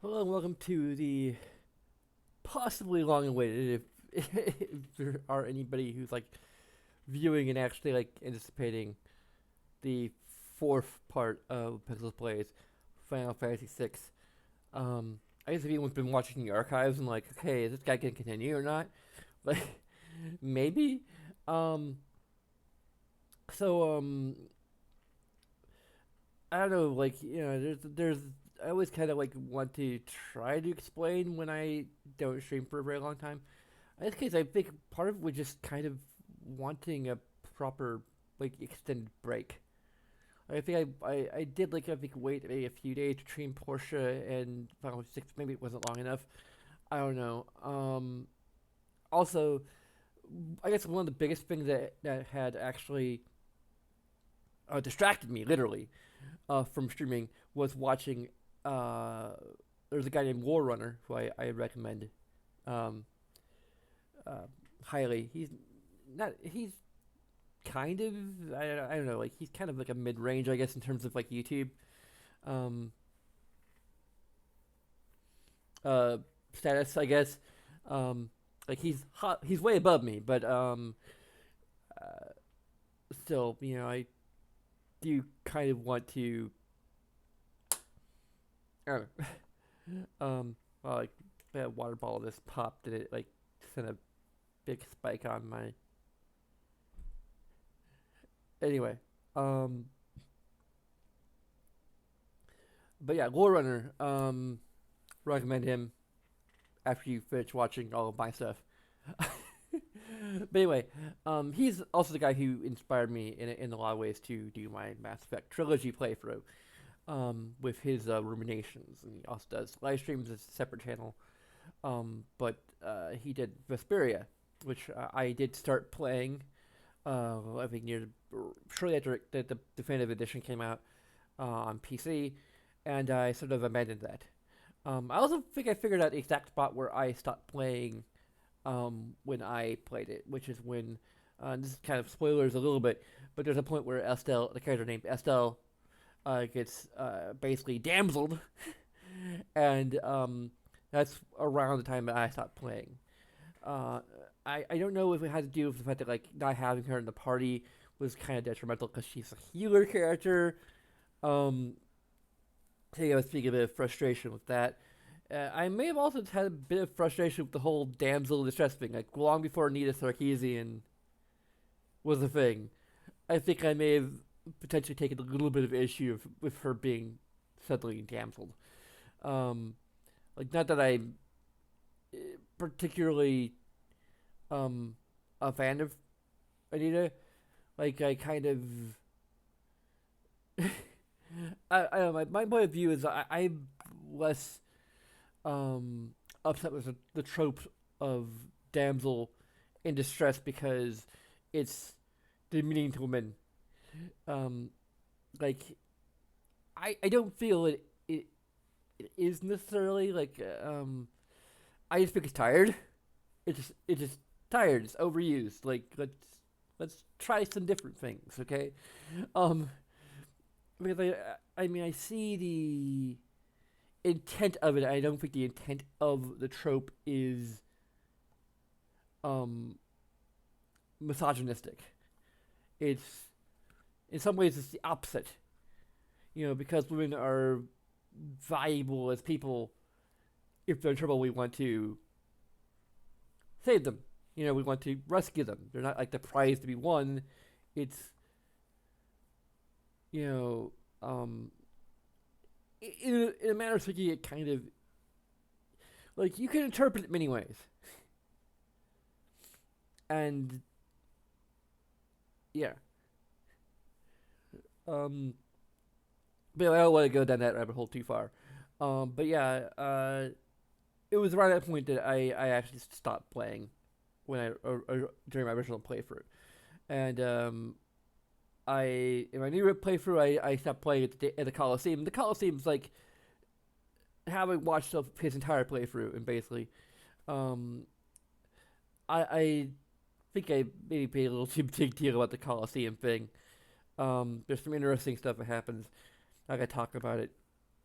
Hello and welcome to the possibly long-awaited, if there are anybody who's like viewing and actually like anticipating the fourth part of Pixel Plays Final Fantasy VI. I guess if anyone's been watching the archives and like, okay, is this guy gonna continue or not? Like, maybe. Um, so I don't know. Like, there's. I always kind of like want to try to explain when I don't stream for a very long time. In this case, I think part of it was just kind of wanting a proper like extended break. I think I did like I think wait maybe a few days to train Portia and Final 6. Maybe it wasn't long enough. I don't know. Also, I guess one of the biggest things that had actually distracted me literally from streaming was watching. Uh, there's a guy named War Runner who I recommend um, uh, highly. He's kind of I don't know, like he's kind of like a mid range, I guess, in terms of like YouTube um, uh, status, I guess. Um, like he's way above me, but uh, still, I do kind of want to. I don't know. Well, like that water bottle just popped and it like sent a big spike on my. Anyway, um, but yeah, Lore Runner. Recommend him after you finish watching all of my stuff. But anyway, he's also the guy who inspired me in a lot of ways to do my Mass Effect trilogy playthrough with his ruminations. And he also does live streams as a separate channel. But he did Vesperia, which I did start playing. I think shortly after the definitive edition came out on PC, and I sort of abandoned that. I also think I figured out the exact spot where I stopped playing when I played it, which is when this is kind of spoilers a little bit, but there's a point where Estelle, the character named Estelle, gets basically damseled, and that's around the time that I stopped playing. Uh, I don't know if it had to do with the fact that like not having her in the party was kind of detrimental because she's a healer character. Um, I think I was feeling a bit of frustration with that. I may have also had a bit of frustration with the whole damsel in distress thing, like long before Nita Sarkeesian was a thing. I think I may have potentially taken a little bit of issue with her being suddenly damseled. Um, like not that I'm particularly a fan of Anita. Like I kind of, I don't know. My point of view is I'm less upset with the trope of damsel in distress because it's demeaning to women. Um, like I don't feel it is necessarily like I just think it's tired. It's just tired. It's overused. Like let's try some different things, okay? Um, because I mean I see the intent of it. I don't think the intent of the trope is um misogynistic. It's in some ways it's the opposite. Because women are valuable as people. If they're in trouble, we want to save them. We want to rescue them. They're not like the prize to be won. It's you know, in a manner of speaking, it kind of like you can interpret it many ways, and yeah, um, but I don't want to go down that rabbit hole too far. But yeah, it was around that point that I actually stopped playing when during my original playthrough, and I in my new playthrough I stopped playing at the Coliseum. The Coliseum's like having watched his entire playthrough and basically, um, I think I maybe paid a little too big deal about the Coliseum thing. There's some interesting stuff that happens. I gotta talk about it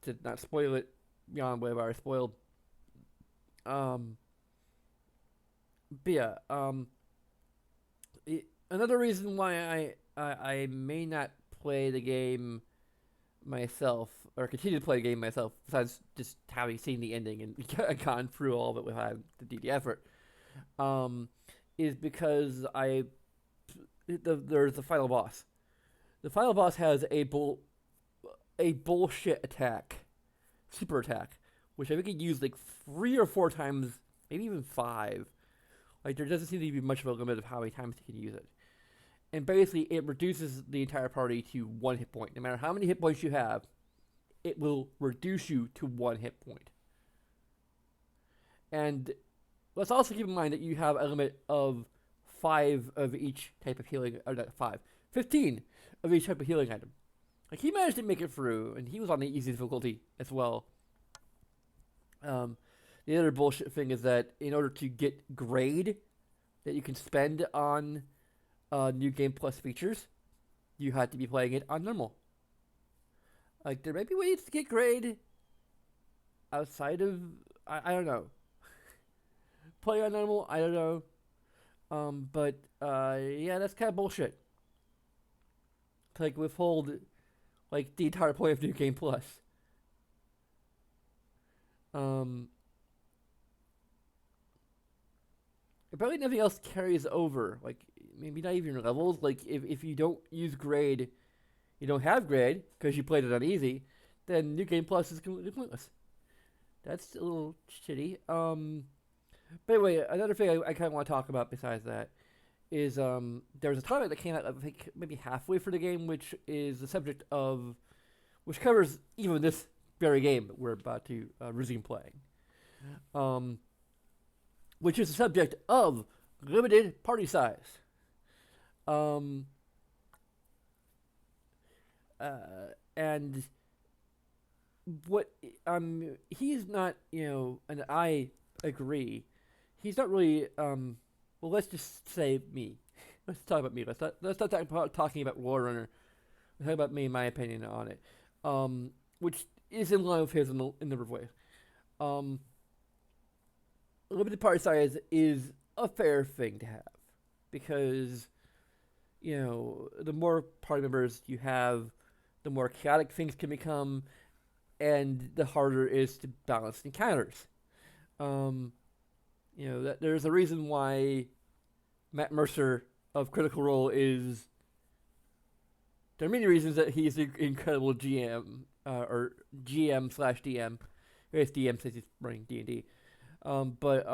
to not spoil it. beyond whatever I spoiled. Um, but yeah, another reason why I may not play the game myself or continue to play the game myself, besides just having seen the ending and gone through all of it without to do the effort, um, is because there's the final boss. The final boss has a bullshit attack, super attack, which I think he used like 3 or 4 times, maybe even 5. Like there doesn't seem to be much of a limit of how many times he can use it. And basically, it reduces the entire party to 1 hit point. No matter how many hit points you have, it will reduce you to 1 hit point. And let's also keep in mind that you have a limit of 5 of each type of healing, or not 5, 15 of each type of healing item. Like he managed to make it through, and he was on the easy difficulty as well. The other bullshit thing is that in order to get grade that you can spend on New Game Plus features, you had to be playing it on normal. Like there may be ways to get grade outside of I don't know. Play on normal, I don't know. But yeah, that's kind of bullshit. To like withhold like the entire point of New Game Plus. Um, Apparently nothing else carries over. Like maybe not even your levels. Like if you don't use grade, you don't have grade because you played it on easy, then New Game Plus is completely pointless. That's a little shitty. But anyway, another thing I kind of want to talk about besides that is there was a topic that came out I think maybe halfway for the game, which is the subject of which covers even this very game that we're about to resume playing. Um, which is the subject of limited party size. Um, and what he's not, and I agree. He's not really. Well, let's just say me. Let's talk about me. Let's not talk about talking about Warrunner. Let's talk about me and my opinion on it. Which is in line with his in a number of ways. Um, Limited party size is a fair thing to have because the more party members you have, the more chaotic things can become, and the harder it is to balance encounters. That there's a reason why Matt Mercer of Critical Role is. There are many reasons that he's an incredible GM or GM/DM. It's DM since he's running D&D. But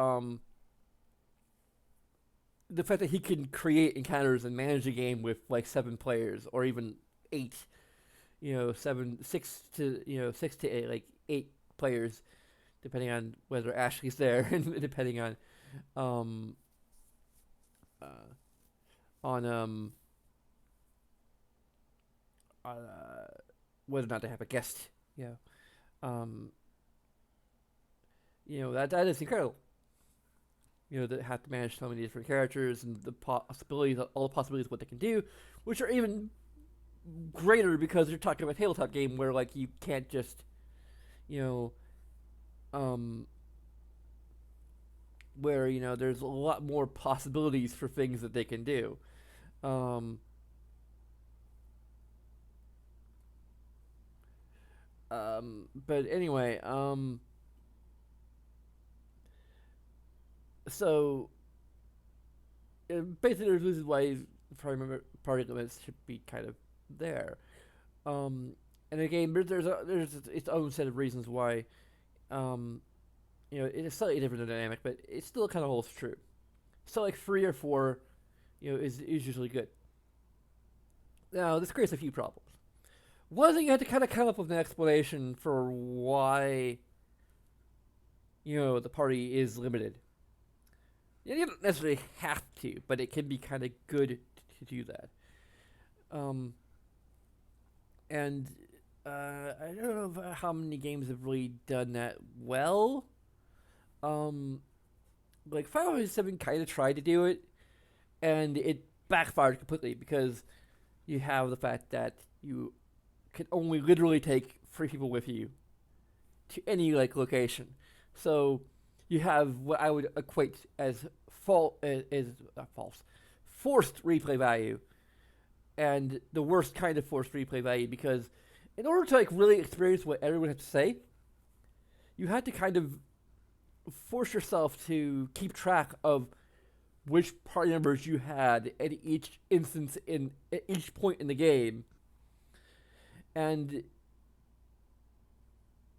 the fact that he can create encounters and manage a game with like 7 players or even 8, 6 to 8, like 8 players, depending on whether Ashley's there and depending on on whether or not they have a guest. Um, that is incredible. That have to manage so many different characters and the possibilities, all the possibilities of what they can do, which are even greater because you're talking about a tabletop game where like you can't just, where there's a lot more possibilities for things that they can do. But anyway, so basically there's reasons why party limits should be kind of there. And again, there's its own set of reasons why, it is slightly different dynamic, but it still kind of holds true. So like 3 or 4, is usually good. Now this creates a few problems. One thing you have to kind of come up with an explanation for why, the party is limited. You don't necessarily have to, but it can be kind of good to do that. And I don't know how many games have really done that well. Like Final Fantasy VII kind of tried to do it, and it backfired completely because you have the fact that you can only literally take 3 people with you to any like location. So you have what I would equate as false forced replay value, and the worst kind of forced replay value, because in order to like really experience what everyone has to say, you had to kind of force yourself to keep track of which party members you had at each instance in at each point in the game, and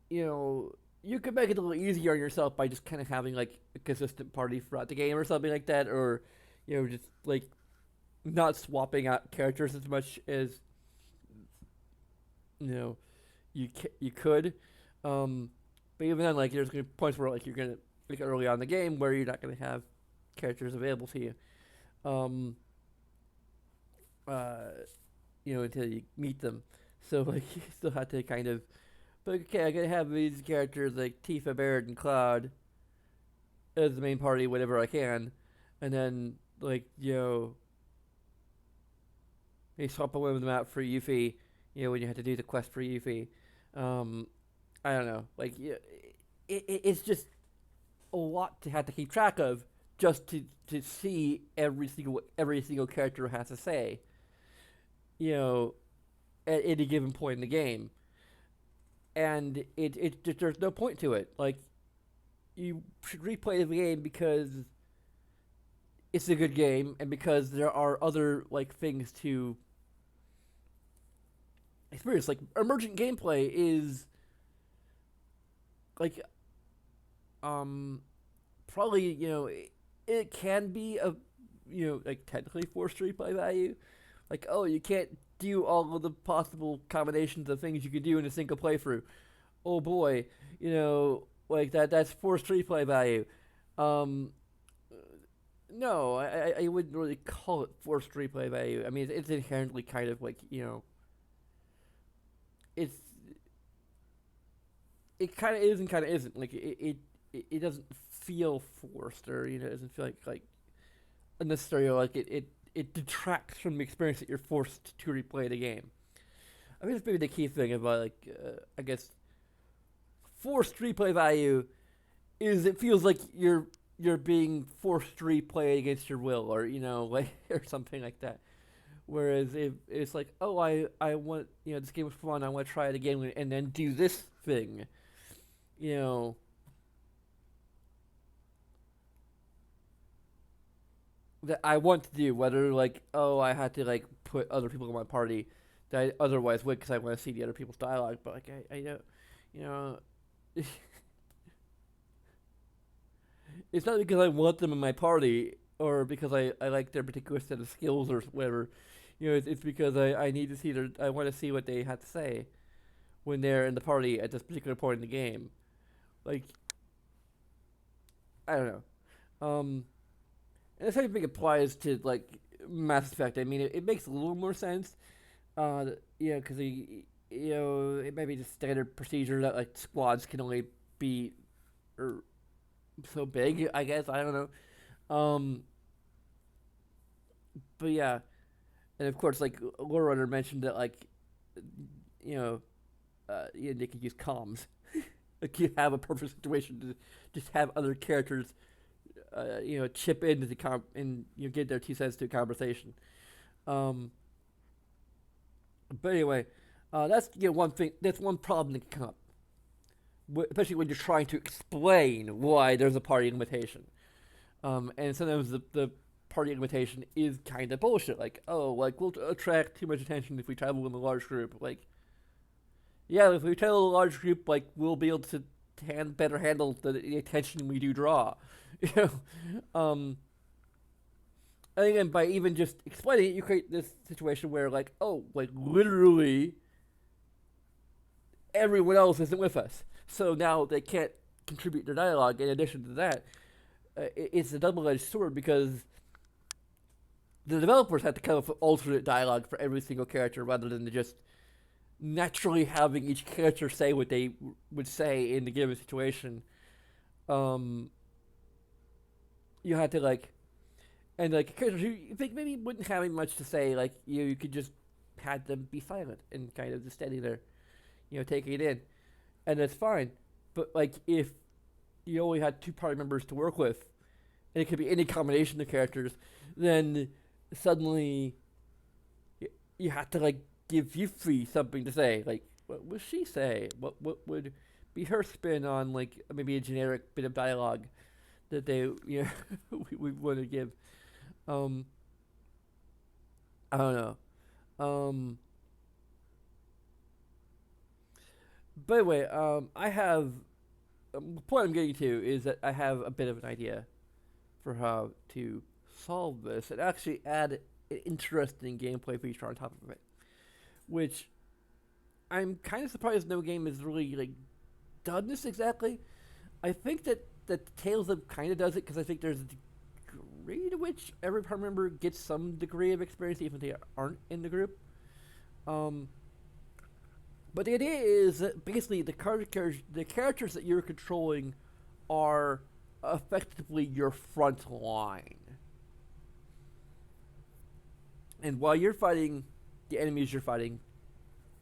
you could make it a little easier on yourself by just kind of having like a consistent party throughout the game or something like that, or just like not swapping out characters as much as you could. But even then, like there's gonna be points where like you're gonna like early on in the game where you're not gonna have characters available to you. Um, uh, until you meet them. So like you still have to kind of, but okay, I gotta have these characters like Tifa, Barrett, and Cloud as the main party whenever I can, and then like they swap away with them out for Yuffie. When you have to do the quest for Yuffie. Um, I don't know, like it's just a lot to have to keep track of just to see every single character has to say. You know, at any given point in the game, and it just, there's no point to it. Like you should replay the game because it's a good game, and because there are other like things to experience. Like emergent gameplay is like probably it can be a like technically forced replay value. Like, oh, you can't do all of the possible combinations of things you could do in a single playthrough. Oh boy, like that's forced replay value. Um, no, I wouldn't really call it forced replay value. I mean, it's inherently kind of like it's it kind of is and kind of isn't. Like it doesn't feel forced, or it doesn't feel like unnecessary, or like it detracts from the experience that you're forced to replay the game. I think that's maybe the key thing about like I guess forced replay value is it feels like you're being forced to replay against your will, or like or something like that. Whereas if it's like, oh, I want this game was fun, I want to try it again and then do this thing, you know that I want to do, whether like, oh, I had to like put other people in my party that I otherwise would because I want to see the other people's dialogue, but like I know, you know, it's not because I want them in my party or because I like their particular set of skills or whatever. It's because I need to see I want to see what they have to say when they're in the party at this particular point in the game. Like, I don't know. And the same thing applies to like Mass Effect. I mean, it makes a little more sense. Because it may be just standard procedure that like squads can only be er, so big. I guess I don't know. But yeah, and of course, like Lore Runner mentioned that like you know, they could use comms. Like you have a perfect situation to just have other characters chip into the and get their 2 cents to a conversation. Um, but anyway, that's one thing. That's one problem that can come up, especially when you're trying to explain why there's a party invitation. And sometimes the party invitation is kind of bullshit. Like, oh, like we'll attract too much attention if we travel in a large group. Like, yeah, if we travel in a large group, like we'll be able to better handle the attention we do draw. you know, and again, by even just explaining it, you create this situation where, like, oh, like literally everyone else isn't with us, so now they can't contribute their dialogue. In addition to that, it's a double-edged sword because the developers had to come up with alternate dialogue for every single character rather than just naturally having each character say what they would say in the given situation. You had to like, and like characters who you think maybe wouldn't have much to say, like you could just had them be silent and kind of just standing there, taking it in, and that's fine. But like if you only had two party members to work with, and it could be any combination of characters, then suddenly you have to like give Yuffie something to say. Like, what would she say? What would be her spin on like maybe a generic bit of dialogue that they we want to give? Um, I don't know. Um, by the way, I have the point I'm getting to is that I have a bit of an idea for how to solve this and actually add an interesting gameplay feature on top of it, which I'm kind of surprised no game has really like done this exactly. I think that Tales of kind of does it because I think there's a degree to which every part member gets some degree of experience even if they aren't in the group. Um, but the idea is that basically the characters that you're controlling are effectively your front line. And while you're fighting the enemies you're fighting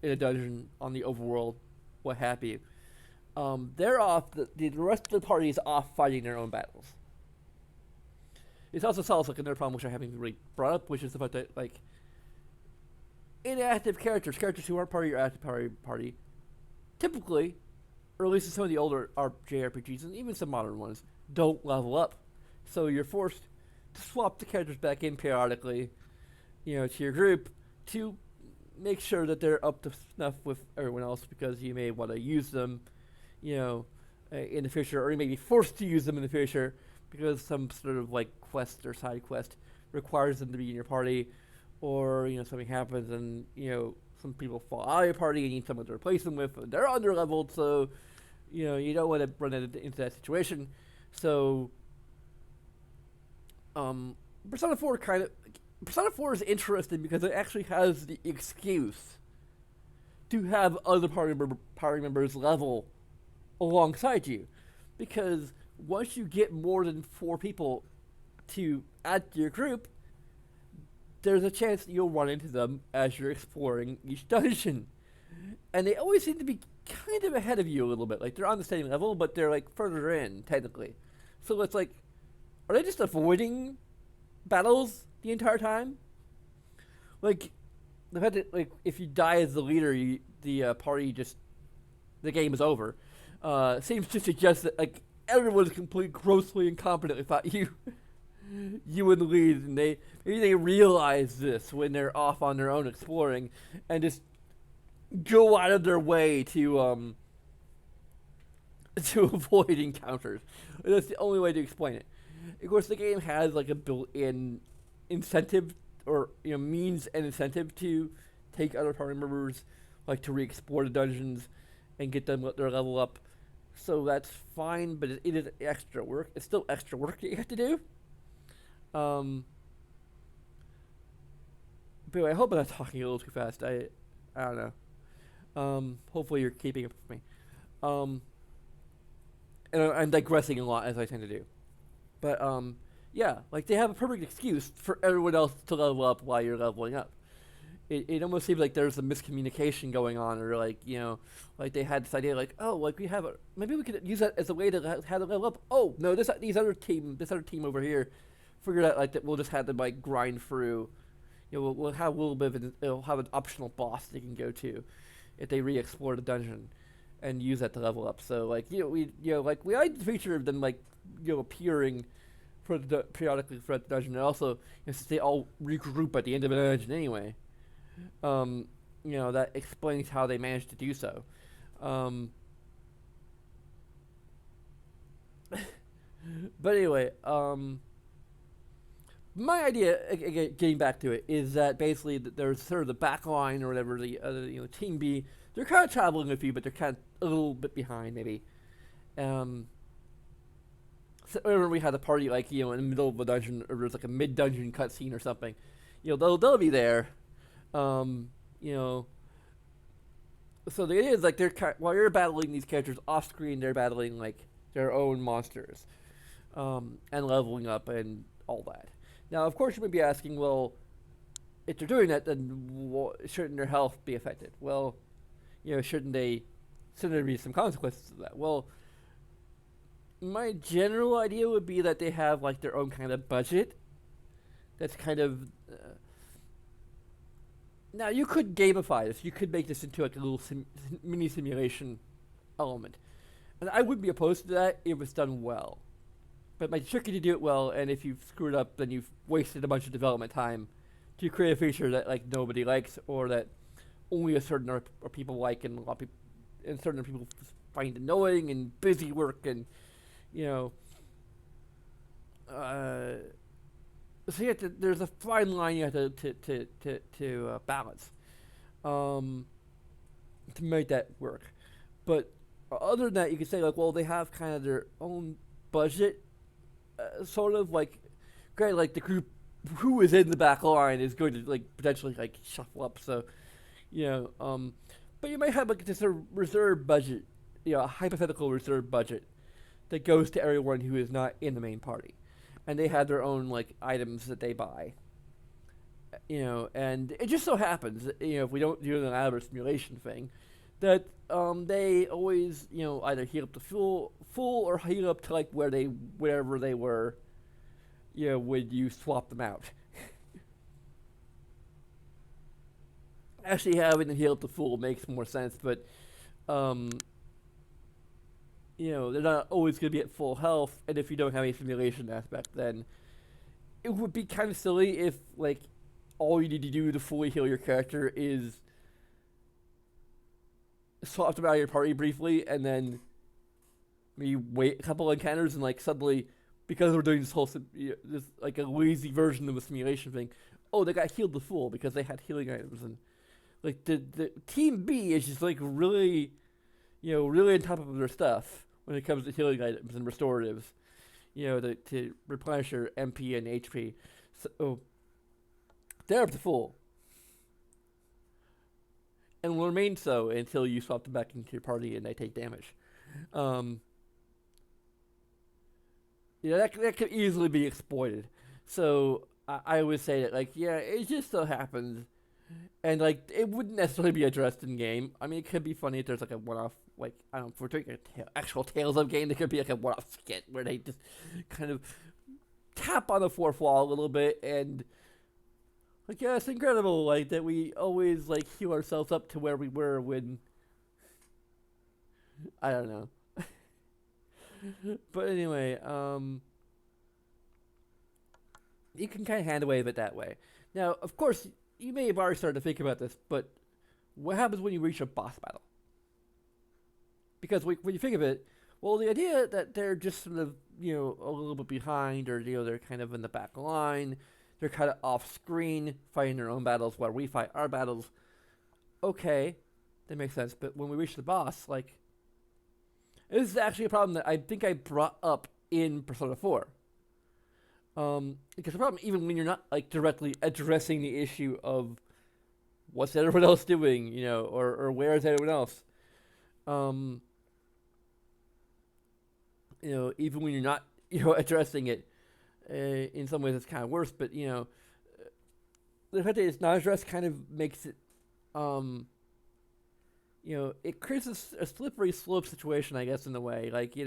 in a dungeon on the overworld, what have you, they're off. The rest of the party is off fighting their own battles. It also solves like another problem which I haven't really brought up, which is the fact that like inactive characters who aren't part of your active party, typically, or at least in some of the older JRPGs and even some modern ones, don't level up. So you're forced to swap the characters back in periodically, to your group to make sure that they're up to snuff with everyone else because you may want to use them, in the future, or you may be forced to use them in the future because some sort of like quest or side quest requires them to be in your party, or something happens and some people fall out of your party and you need someone to replace them with. And they're under leveled, so you don't want to run into that situation. So, Persona 4 Persona 4 is interesting because it actually has the excuse to have other party members level alongside you, because once you get more than 4 people to add to your group, there's a chance that you'll run into them as you're exploring each dungeon. And they always seem to be kind of ahead of you a little bit. Like, they're on the same level, but they're, like, further in, technically. So it's like, are they just avoiding battles the entire time? Like, the fact that, like, if you die as the leader, the party just, the game is over. Seems to suggest that, like, everyone's completely grossly incompetent without you. You in the lead, and maybe they realize this when they're off on their own exploring, and just go out of their way to to avoid encounters. That's the only way to explain it. Of course, the game has like a built-in incentive, or means and incentive to take other party members, like to re-explore the dungeons and get them their level up. So that's fine, but it is extra work. It's still extra work that you have to do. But I hope I'm not talking a little too fast. I don't know. Hopefully you're keeping up with me. And I'm digressing a lot as I tend to do. But yeah, like they have a perfect excuse for everyone else to level up while you're leveling up. It almost seems like there's a miscommunication going on, or like like they had this idea, like, oh, like maybe we could use that as a way to have them level up. Oh no, this other team over here figured out like that we'll just have to like grind through. We'll have a little bit of it'll have an optional boss they can go to if they re-explore the dungeon and use that to level up. So like we like the feature of them like appearing periodically throughout the dungeon, and also since they all regroup at the end of the dungeon anyway. That explains how they managed to do so. But anyway, my idea, again, getting back to it, is that basically there's sort of the back line or whatever, the team B, they're kind of traveling with you, but they're kind of a little bit behind, maybe. So whenever we had a party, like, in the middle of a dungeon, or there's like a mid-dungeon cutscene or something, they'll be there. So the idea is, like, while you're battling these characters off-screen, they're battling, like, their own monsters, and leveling up and all that. Now, of course, you may be asking, well, if they're doing that, then shouldn't their health be affected? Well, shouldn't there be some consequences of that? Well, My general idea would be that they have like their own kind of budget. That's kind of now you could gamify this. You could make this into like a little mini simulation element, and I would be opposed to that if it's done well. But it might be tricky to do it well, and if you screw it up, then you've wasted a bunch of development time to create a feature that like nobody likes or that only a certain or people like, and a lot of people and certain people find annoying and busy work, and you know. So you have to, there's a fine line you have to balance um, to make that work. But other than that, you could say like, well, they have kind of their own budget, sort of like, great, like the group who is in the back line is going to like potentially like shuffle up. So you know, but you might have like just a reserve budget, a hypothetical reserve budget that goes to everyone who is not in the main party, and they have their own like items that they buy. And it just so happens that, if we don't do an elaborate simulation thing, that they always either heal up to full or heal up to like wherever they were, when you swap them out. Actually, having them heal up to full makes more sense, but um, they're not always going to be at full health, and if you don't have a simulation aspect, then it would be kind of silly if like all you need to do to fully heal your character is swap them out of your party briefly, and then maybe wait a couple encounters, and like suddenly, because we're doing this whole this like a lazy version of a simulation thing, oh, they got healed to full because they had healing items, and like the team B is just like really, really on top of their stuff when it comes to healing items and restoratives, to replenish your MP and HP. So they're up to full, and will remain so until you swap them back into your party and they take damage. Um, that could easily be exploited. So I would say that like it just so happens, and like it wouldn't necessarily be addressed in game. I mean, it could be funny if there's like a one-off, like I don't know, if we're doing actual Tales of game, there could be like a one-off skit where they just kind of tap on the fourth wall a little bit, and like it's incredible like that we always like heal ourselves up to where we were when I don't know. But anyway, you can kind of hand wave it that way. Now, of course, you may have already started to think about this, but what happens when you reach a boss battle? Because when you think of it, well, the idea that they're just sort of, a little bit behind, or, they're kind of in the back line, they're kind of off screen, fighting their own battles while we fight our battles. Okay, that makes sense. But when we reach the boss, like, this is actually a problem that I think I brought up in Persona 4. Because the problem, even when you're not like directly addressing the issue of what's everyone else doing, or where is everyone else, even when you're not, addressing it, in some ways it's kind of worse. But the fact that it's not addressed kind of makes it, it creates a slippery slope situation, I guess, in a way, like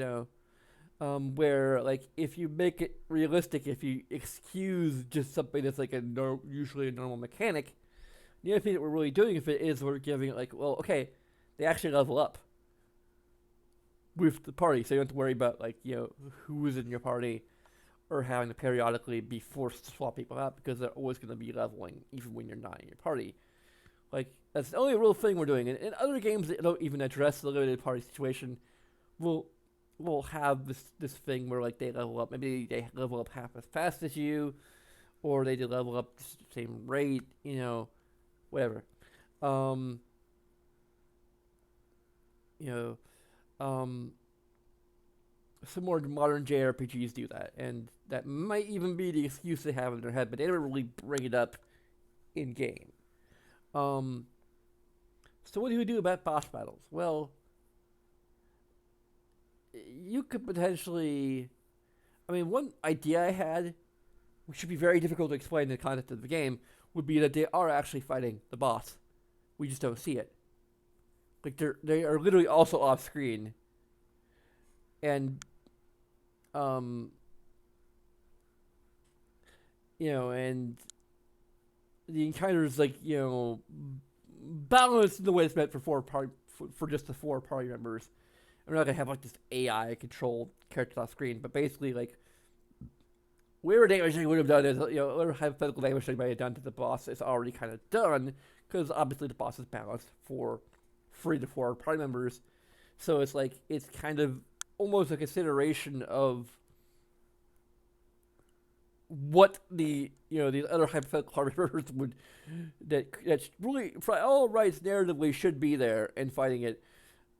where like if you make it realistic, if you excuse just something that's like usually a normal mechanic, the other thing that we're really doing with it is we're giving it like, well, okay, they actually level up with the party, so you don't have to worry about like who is in your party or having to periodically be forced to swap people out because they're always going to be leveling even when you're not in your party. Like that's the only real thing we're doing. And in other games that don't even address the limited party situation, will have this thing where like they level up. Maybe they level up half as fast as you, or they level up the same rate. Whatever. Um, you know, some more modern JRPGs do that, and that might even be the excuse they have in their head, but they never really bring it up in game. Um, so what do you do about boss battles? Well, you could potentially. I mean, one idea I had, which should be very difficult to explain in the context of the game, would be that they are actually fighting the boss. We just don't see it. Like they are literally also off screen, and Um, and the encounters like balanced in the way it's meant for just the four party members. We're not gonna have like this AI controlled characters off screen, but basically like whatever damage they would have done is whatever hypothetical damage they might have done to the boss is already kind of done because obviously the boss is balanced for 3 to 4 party members. So it's like it's kind of almost a consideration of what these other hypothetical party members would that's really for all rights narratively should be there and fighting it.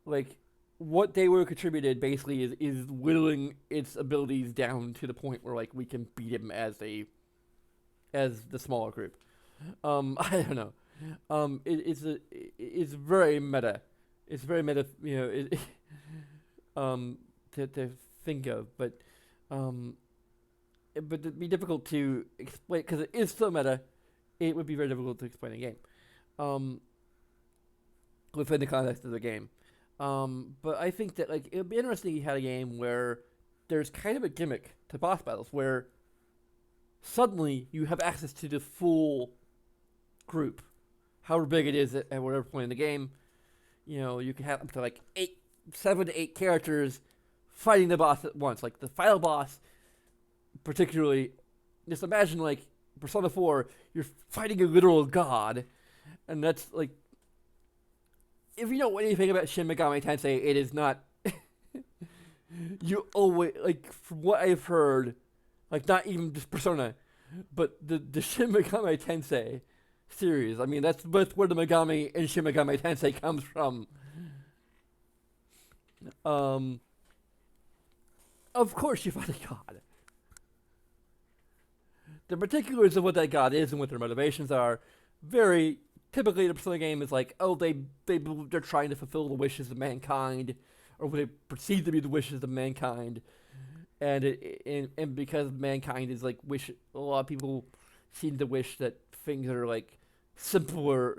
Like what they would have contributed basically is whittling its abilities down to the point where like we can beat him as the smaller group. I don't know. It's very meta. It's very meta. To think of, but it'd be difficult to explain because it is so meta. It would be very difficult to explain a game, within the context of the game. But I think that like it would be interesting if you had a game where there's kind of a gimmick to boss battles where suddenly you have access to the full group, however big it is at whatever point in the game. You can have up to like 7 to 8 characters fighting the boss at once. Like the final boss, particularly, just imagine like Persona 4, you're fighting a literal god, and that's like if you know anything about Shin Megami Tensei, it is not. You always like from what I've heard, like not even just Persona, but the Shin Megami Tensei series. I mean, that's where the Megami in Shin Megami Tensei comes from. Of course, you fight a god. The particulars of what that god is and what their motivations are very typically the Persona game is like, oh, they're trying to fulfill the wishes of mankind, or what they perceive to be the wishes of mankind, and because mankind is like a lot of people seem to wish that things are like simpler,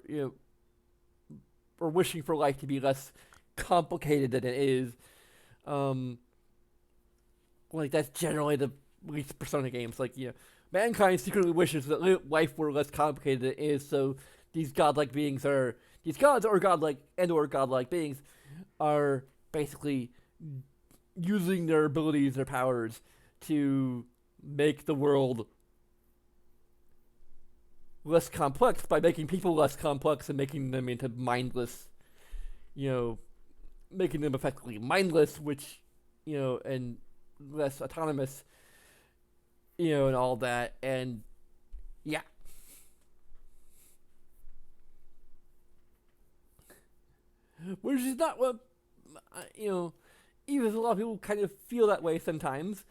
or wishing for life to be less complicated than it is. Like that's generally the at least Persona games. Like mankind secretly wishes that life were less complicated than it is, so these godlike beings are these gods or godlike beings are basically using their abilities, their powers to make the world less complex by making people less complex and making them into mindless, making them effectively mindless, which, and less autonomous, and all that. And yeah. Which is not what, even if a lot of people kind of feel that way sometimes,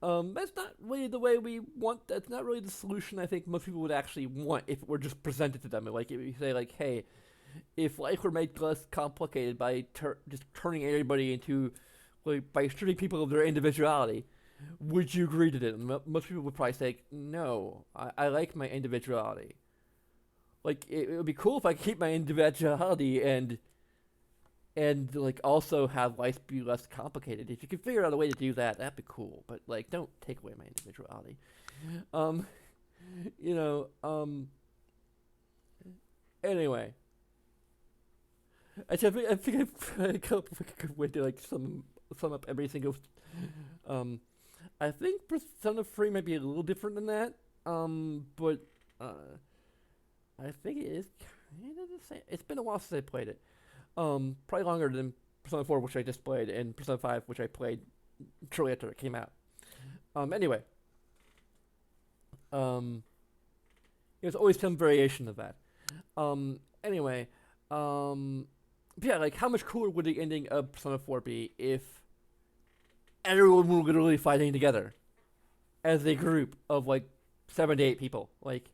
that's not really the way we want. That's not really the solution I think most people would actually want if it were just presented to them. Like if you say like, hey, if life were made less complicated by just turning everybody into, like, by stripping people of their individuality, would you agree to it? And most people would probably say, no, I like my individuality. Like it would be cool if I could keep my individuality and like also have life be less complicated. If you could figure out a way to do that, that'd be cool. But like, don't take away my individuality. You know. Anyway, I think I come up with a good way to like sum up every single. I think Persona 3 might be a little different than that. But I think it is kind of the same. It's been a while since I played it. Probably longer than Persona 4, which I just played, and Persona 5, which I played shortly after it came out. Anyway, there's always some variation of that. Anyway, yeah, like how much cooler would the ending of Persona 4 be if everyone were literally fighting together as a group of like 7 to 8 people? Like,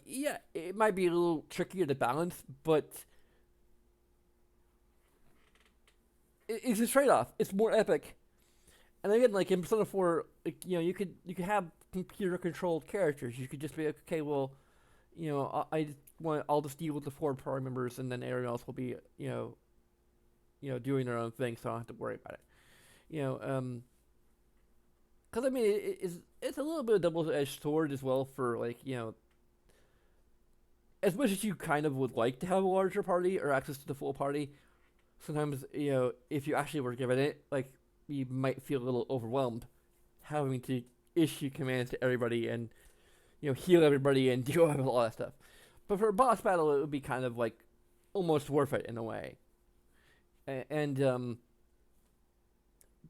yeah, it might be a little trickier to balance, but it's a trade-off. It's more epic, and again, like in Persona 4, like, you could have computer-controlled characters. You could just be like, okay, well, I'll just deal with the 4 party members, and then everyone else will be, doing their own thing, so I don't have to worry about it. You know, because I mean, it's a little bit of double-edged sword as well for like as much as you kind of would like to have a larger party or access to the full party. Sometimes if you actually were given it, like you might feel a little overwhelmed having to issue commands to everybody and heal everybody and deal with all that stuff. But for a boss battle, it would be kind of like almost worth it in a way. And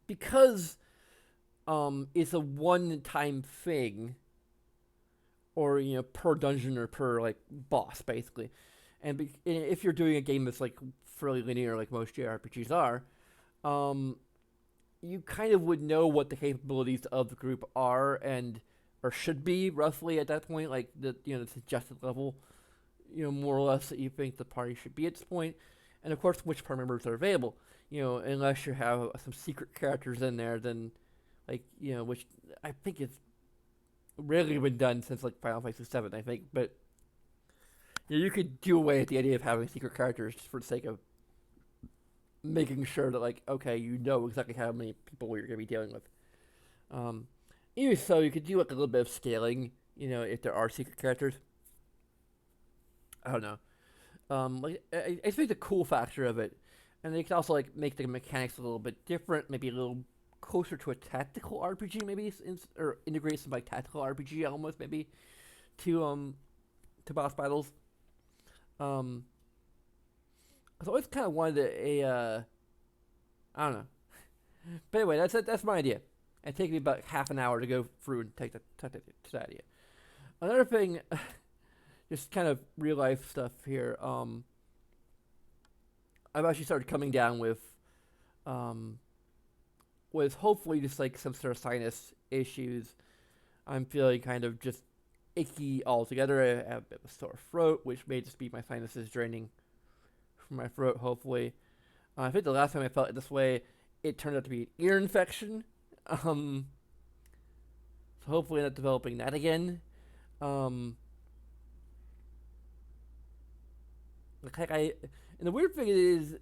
because it's a one-time thing, or per dungeon or per like boss basically, and if you're doing a game that's like fairly linear, like most JRPGs are, you kind of would know what the capabilities of the group are and or should be roughly at that point, like the suggested level, more or less that you think the party should be at this point, and of course which party members are available. Unless you have some secret characters in there, then like which I think is rarely been done since like Final Fantasy VII, I think. But you could do away with the idea of having secret characters just for the sake of making sure that like okay, exactly how many people you're gonna be dealing with. Even so, you could do like a little bit of scaling. If there are secret characters. I don't know. Like I think the cool factor of it, and they can also like make the mechanics a little bit different, maybe a little closer to a tactical RPG, maybe, or integrate some like tactical RPG elements, maybe, to boss battles. Um, I've always kind of wanted I don't know. But anyway, that's my idea. It takes me about half an hour to go through and take that idea. Another thing, just kind of real life stuff here. I've actually started coming down with, with hopefully just like some sort of sinus issues. I'm feeling kind of just icky altogether. I have a bit of a sore throat, which may just be my sinuses draining from my throat, hopefully. I think the last time I felt it this way, it turned out to be an ear infection. So hopefully not developing that again. And the weird thing is,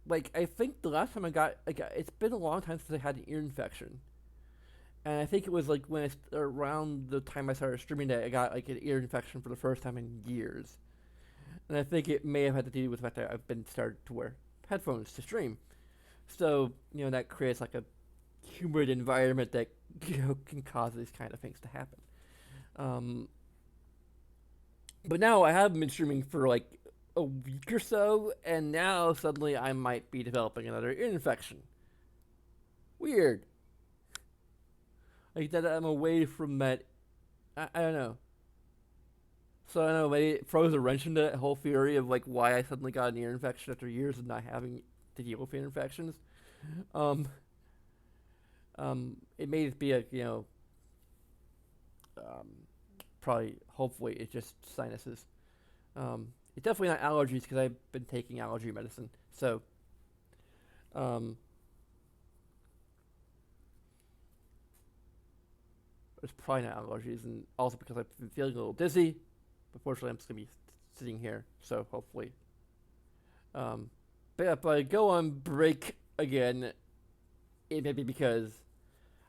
like, I think the last time it's been a long time since I had an ear infection. And I think it was like around the time I started streaming that I got like an ear infection for the first time in years. And I think it may have had to do with the fact that I've been started to wear headphones to stream. So, that creates like a humid environment that, can cause these kind of things to happen. But now I have been streaming for like a week or so, and now suddenly I might be developing another ear infection. Weird. Like that I'm away from that. I don't know. So I don't know, maybe it throws a wrench into that whole theory of like why I suddenly got an ear infection after years of not having to deal with ear infections. Um, it may just be a um, probably hopefully it's just sinuses. It's definitely not allergies because I've been taking allergy medicine. So, um, it's probably not allergies, and also because I've been feeling a little dizzy. Unfortunately, I'm just gonna be sitting here, so hopefully. But if I go on break again, it may be because,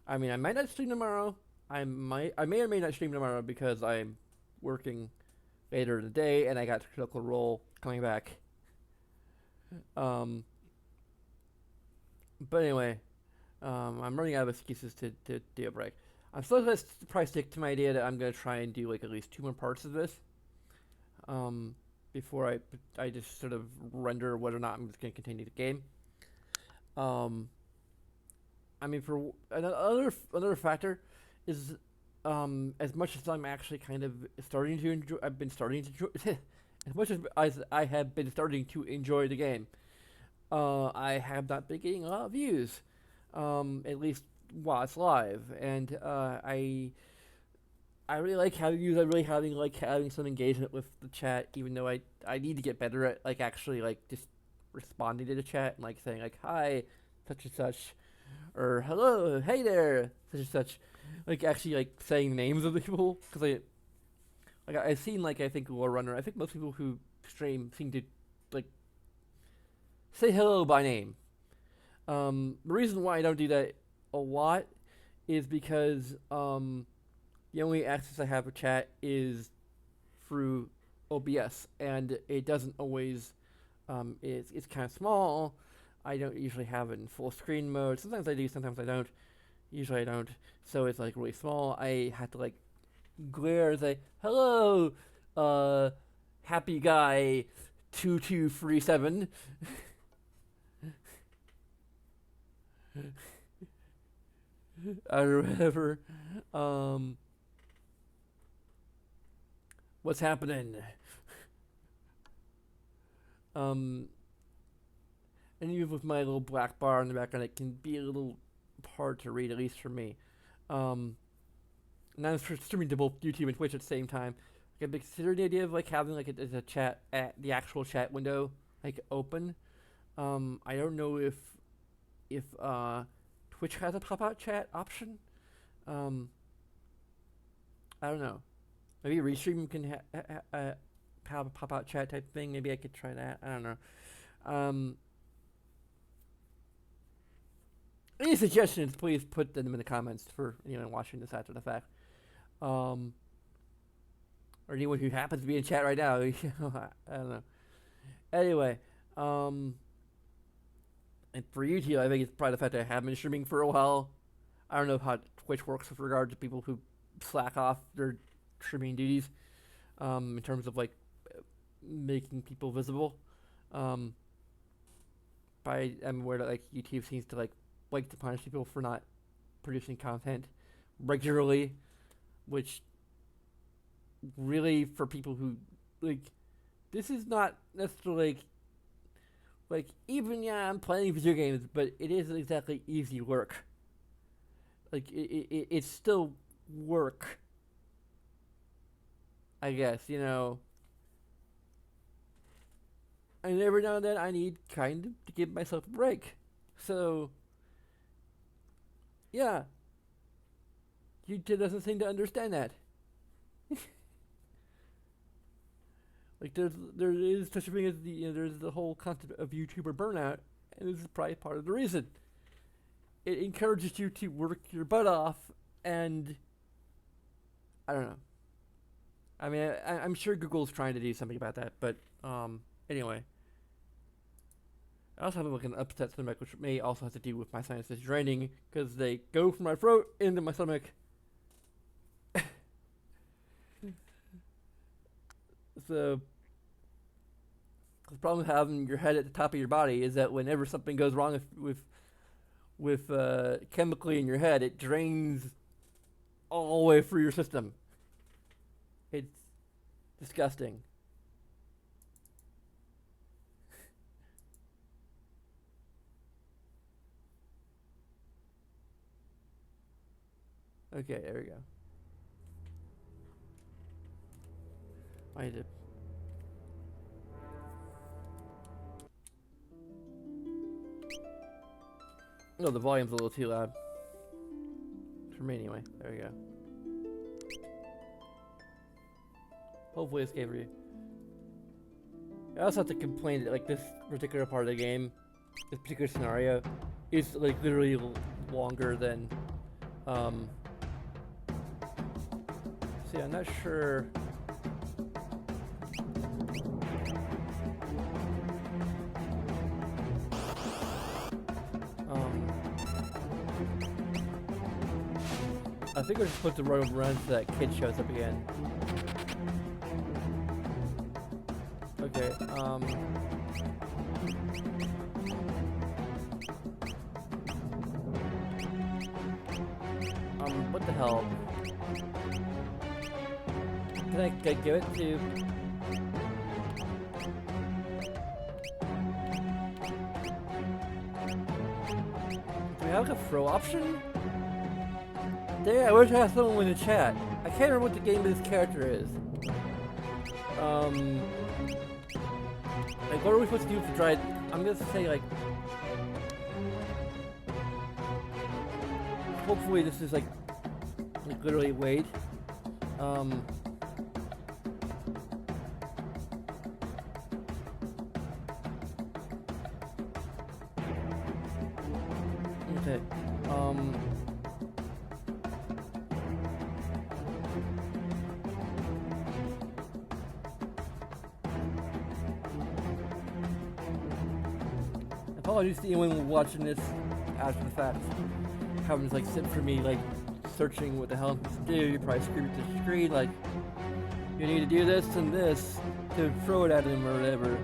I mean, I might not stream tomorrow. I may or may not stream tomorrow because I'm working later in the day and I got Critical Role coming back. But anyway, I'm running out of excuses to do a break. I'm still gonna probably stick to my idea that I'm gonna try and do like at least 2 more parts of this. Before I just sort of render whether or not I'm just gonna continue the game. I mean, for another factor is, as much as I'm actually kind of starting to enjoy, I've been starting to enjoy, as much as I have been starting to enjoy the game, I have not been getting a lot of views, at least while it's live, and I really like having views. I really having some engagement with the chat, even though I need to get better at like actually like just responding to the chat and like saying like hi, such and such, or hello, hey there, such and such, like actually like saying names of the people because I've seen like I think War Runner. I think most people who stream seem to like say hello by name. The reason why I don't do that a lot is because the only access I have to chat is through OBS, and it doesn't always. It's kind of small. I don't usually have it in full screen mode. Sometimes I do, sometimes I don't. Usually I don't. So it's like really small. I have to like glare and say, "Hello, happy guy 2237." Or whatever. Um, what's happening? Um, and even with my little black bar in the background, it can be a little hard to read, at least for me. Um, and I'm streaming to both YouTube and Twitch at the same time. I've considered the idea of like having like a chat at the actual chat window like open. I don't know if Twitch has a pop out chat option. Um, I don't know. Maybe Restream can have a pop out chat type thing. Maybe I could try that. I don't know. Um, any suggestions, please put them in the comments for anyone watching this after the fact. Or anyone who happens to be in chat right now. I don't know. Anyway, and for YouTube, I think it's probably the fact that I have been streaming for a while. I don't know how Twitch works with regard to people who slack off their streaming duties, in terms of like making people visible. But I'm aware that like YouTube seems to like to punish people for not producing content regularly, which really for people who like this is not necessarily like even I'm playing video games, but it isn't exactly easy work. Like it's still work, I guess, and every now and then I need kind of to give myself a break. So yeah, YouTube doesn't seem to understand that. Like there is such a thing as there's the whole concept of YouTuber burnout, and this is probably part of the reason. It encourages you to work your butt off, and I don't know. I mean, I'm sure Google's trying to do something about that, but anyway. I also have like an upset stomach, which may also have to do with my sinuses draining, because they go from my throat into my stomach. So, the problem with having your head at the top of your body is that whenever something goes wrong with chemically in your head, it drains all the way through your system. It's disgusting. Okay, there we go. I need to. No, the volume's a little too loud. For me, anyway. There we go. Hopefully, it's okay for you. I also have to complain that, like, this particular part of the game, this particular scenario, is, like, literally longer than, see, I'm not sure. I think we're supposed to run so that kid shows up again. Okay, what the hell? Can I give it to... Do we have like a throw option? Yeah, I wish I had someone in the chat. I can't remember what the game of this character is. Like, what are we supposed to do to try? I'm gonna say, like... Hopefully this is, like literally wait. apologies to anyone watching this after the fact. Having to like sit for me like searching what the hell I'm supposed to do. You probably scream at the screen like, you need to do this and this to throw it at him or whatever.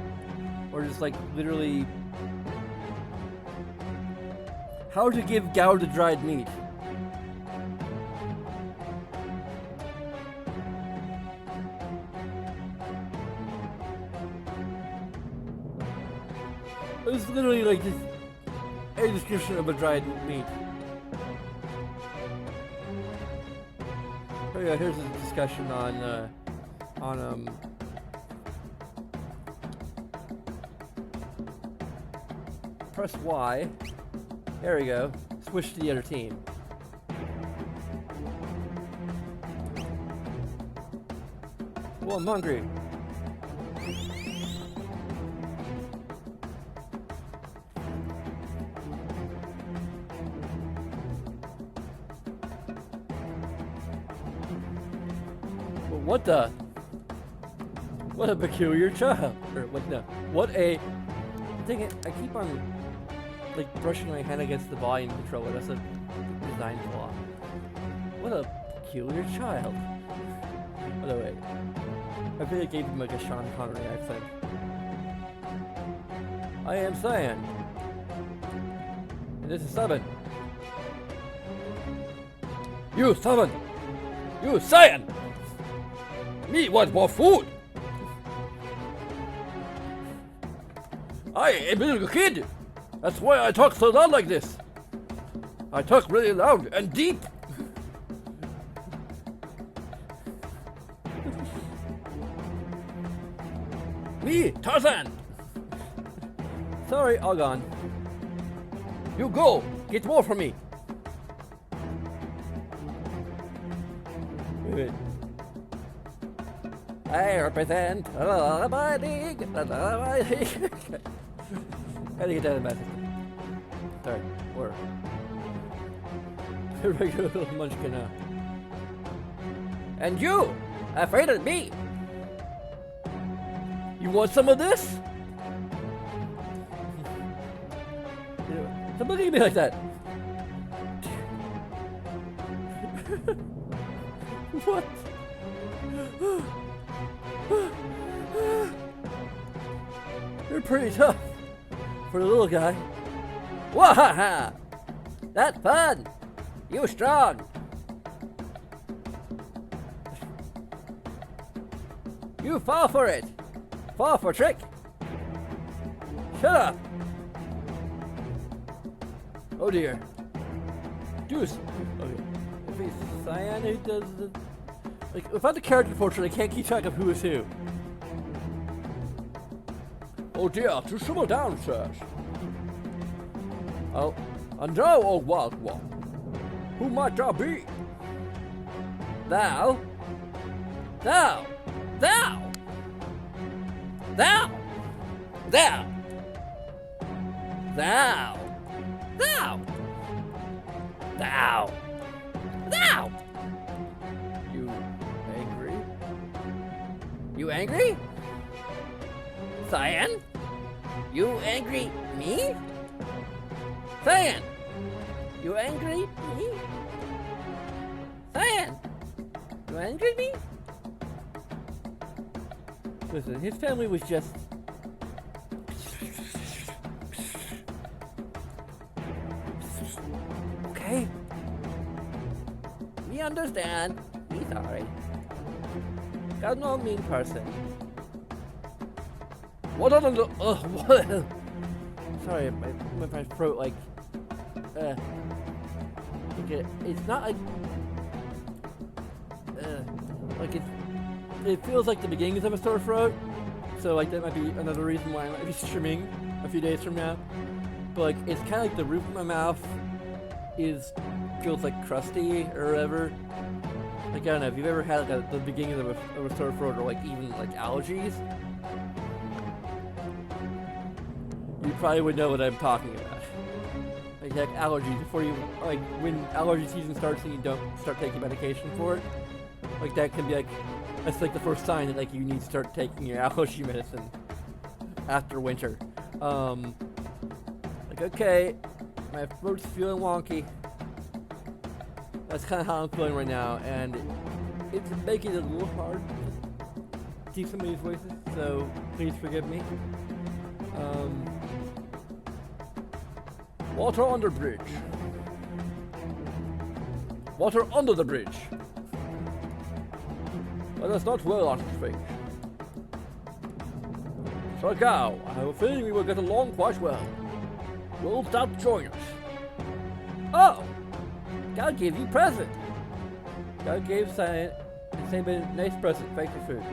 Or just like literally how to give Gouda dried meat. It was literally like just a description of a dried meat. Oh yeah, here's a discussion on press Y. There we go. Switch to the other team. Well, I'm hungry. What the? What a peculiar child. Or what no. What a dang it, I keep on like brushing my hand against the volume controller. That's a design flaw. What a peculiar child. By the way, I think I gave him like a Sean Connery accent. I am Cyan. And this is Seven. You Seven! You Cyan! Me want more food! I am a little kid! That's why I talk so loud like this! I talk really loud and deep! Me, Tarzan! Sorry, all gone. You go! Get more from me! Wait. I represent my league. How do you get that in my system? Sorry, or a regular little munchkin now. And you, afraid of me? You want some of this? Stop looking at me like that. What? You're pretty tough for the little guy. Wahaha! That's fun! You strong! You fall for it! Fall for trick! Shut up! Oh dear. Deuce! Okay. If he's Cyan who does the... Like, without the character portrait, I can't keep track of who is who. Oh dear, to simmer down, sirs. Oh, and thou, O wild one, who might thou be? Thou? Thou? Thou? Thou? Thou? Thou? Thou? Thou? Thou? You angry? You angry? Cyan? You angry me? Cyan! You angry me? Cyan! You angry me? Listen, his family was just... Okay? We understand. We sorry. Got no mean person. What on the... what? Sorry, my throat, like... it's not like... like it feels like the beginnings of a sore throat. So, like, that might be another reason why I might be streaming a few days from now. But, like, it's kind of like the roof of my mouth feels, like, crusty or whatever. Like, I don't know, if you've ever had, like, the beginning of a sore throat or, like, even, like, allergies... You probably would know what I'm talking about. Like allergies, before you, like, when allergy season starts and you don't start taking medication for it, like, that can be, like, that's, like, the first sign that, like, you need to start taking your allergy medicine after winter. okay, my throat's feeling wonky. That's kind of how I'm feeling right now, and it's making it a little hard to keep some of these voices, so please forgive me. Water under bridge. Water under the bridge. Let us not dwell on his fate. Sir Gao, I have a feeling we will get along quite well. Will thou join us? Oh! Gao gave you present. Gao gave Cyan a nice present. Thanks for food.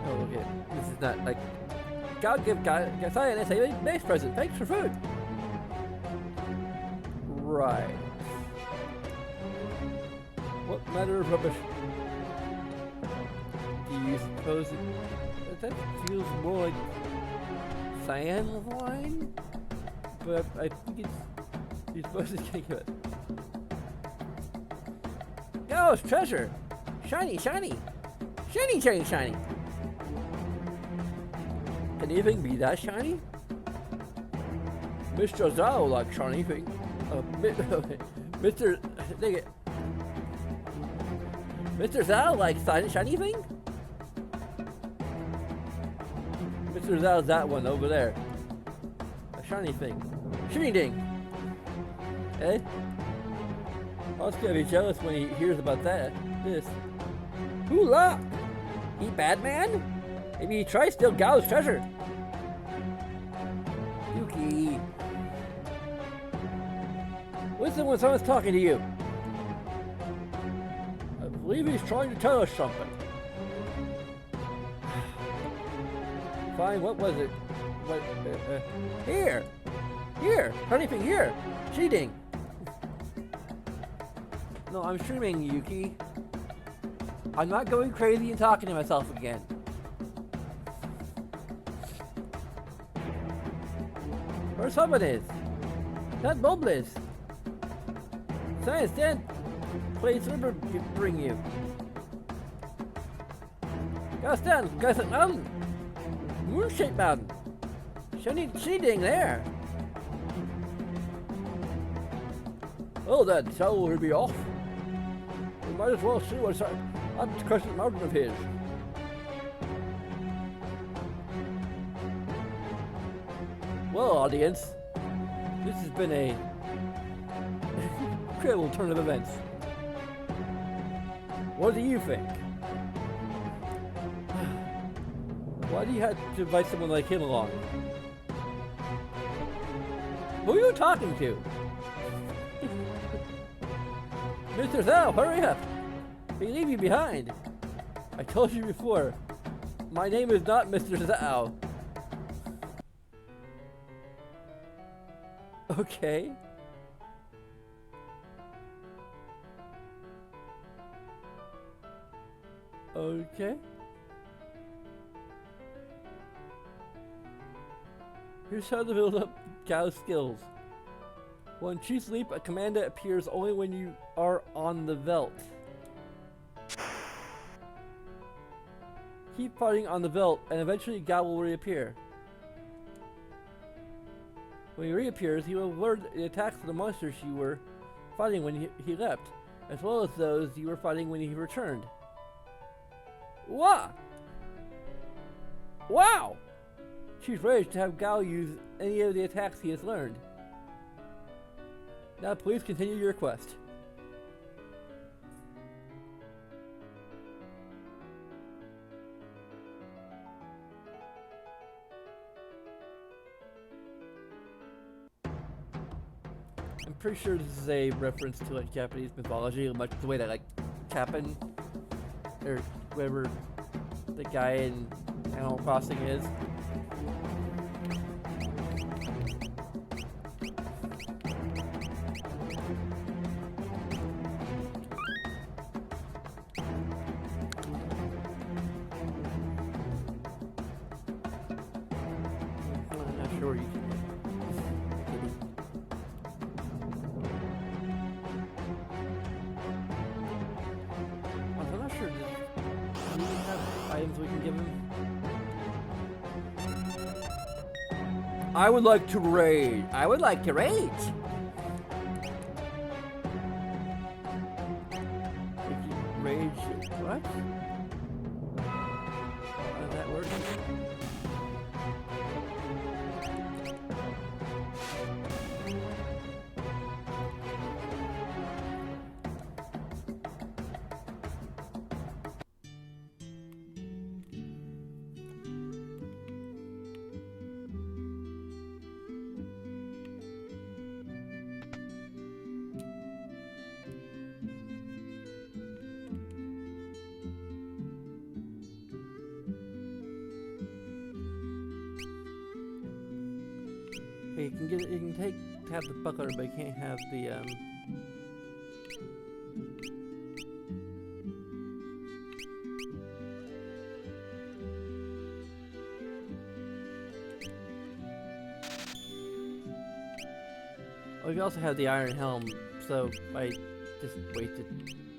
Oh, okay. This is not like... Gao gave Cyan a nice present. Thanks for food. Right. What matter of rubbish do you suppose that feels more like cyan wine? But I think you're supposed to take it. Gao's treasure! Shiny, shiny! Shiny, shiny, shiny! Can anything be that shiny? Mr. Zhao likes shiny things. Mr. Zhao likes shiny thing? Mr. Zhao's that one over there. A shiny thing. Shiny ding! Eh? Oscar's gonna be jealous when he hears about this. Hula! He bad man? Maybe he tries to steal Gao's treasure. Yuki. Listen when someone's talking to you. I believe he's trying to tell us something. Fine, what was it? What? Here! Anything here! Cheating! No, I'm streaming, Yuki. I'm not going crazy and talking to myself again. Where someone is? That Bulbless. Science dead. Please bring you. Gaston, Gaston Mountain. Moonshaped Mountain. Shiny cheating there. Oh, that cell will be off. We might as well see what's up the Crescent Mountain of his. Well, audience, this has been a incredible turn of events. What do you think? Why do you have to invite someone like him along? Who are you talking to? Mr. Zhao, hurry up! They leave you behind. I told you before, my name is not Mr. Zhao. Okay. Okay. Here's how to build up Gao's skills. When you sleep, a command that appears only when you are on the veldt. Keep fighting on the veldt, and eventually Gao will reappear. When he reappears, he will learn the attacks of the monsters you were fighting when he left, as well as those you were fighting when he returned. What? Wow! She's ready to have Gao use any of the attacks he has learned. Now please continue your quest. I'm pretty sure this is a reference to like Japanese mythology, much the way that like Chapin or whoever the guy in Animal Crossing is. I'm not sure you can. I'm not sure. Do we have items we can give him? I would like to raid. I would like to raid. Rage. What? How does that work? You can get it. You can have the buckler, but you can't have the Oh, you can also have the iron helm. So I just wasted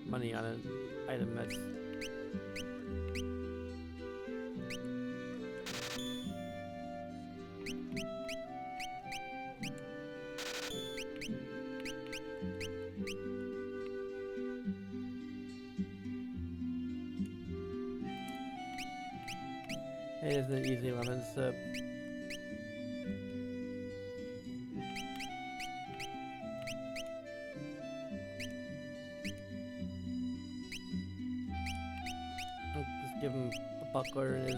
money on an item that's. It is an easy lemon, so. I'll just give him a buckler and his.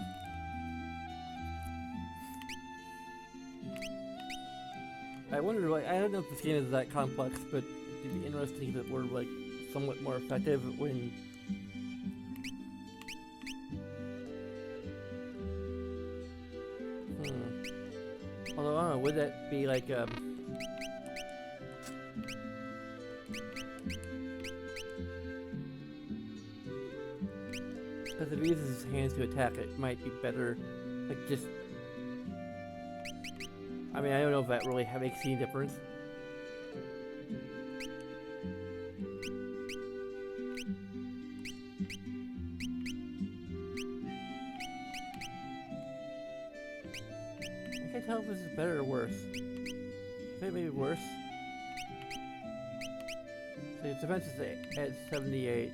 I wonder, like, I don't know if this game is that complex, but it'd be interesting if it were, like, somewhat more effective when. Although, I don't know, would that be like, because if he uses his hands to attack, it might be better, like, just. I mean, I don't know if that really makes any difference. I can't tell if this is better or worse. I think maybe worse. So his defense is at 78.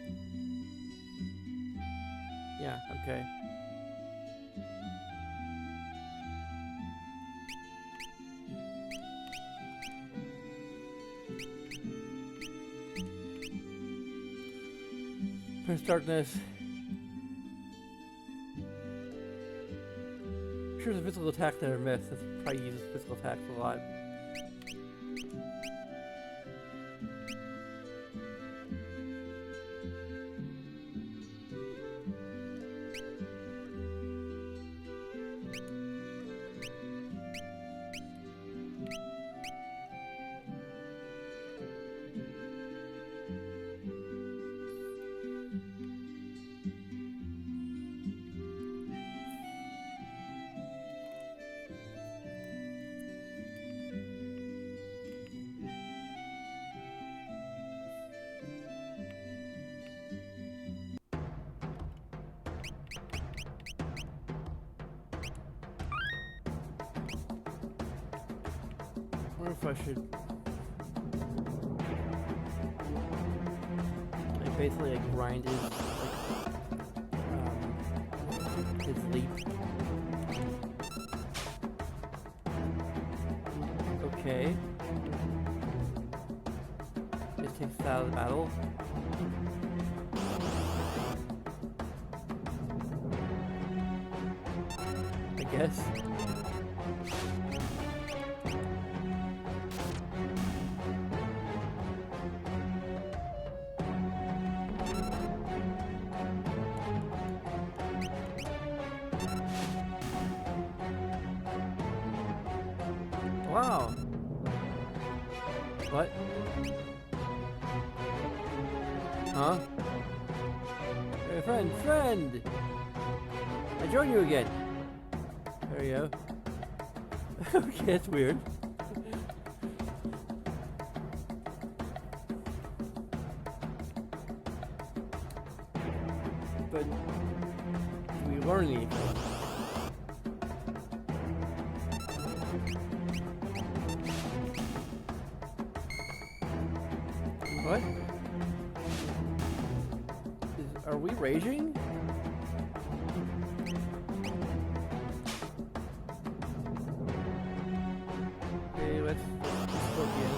Yeah, okay. Press darkness. Sure, there's a physical attack that I missed. That's probably uses physical attacks a lot. I wonder if I should like basically like grind his leap. Okay. It takes us out of the battle. I guess. Wow. What? Huh? Hey, friend! I join you again. There you go. Okay, that's weird. But do we learn anything? Are we raging? Okay, let's focus.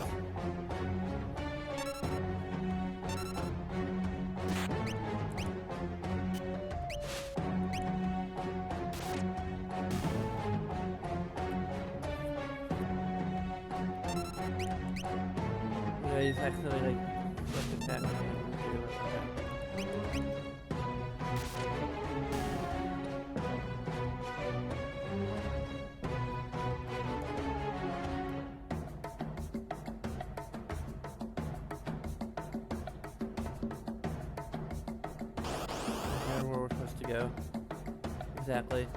Yeah, he's accidentally like left attack. Where we're supposed to go. Exactly.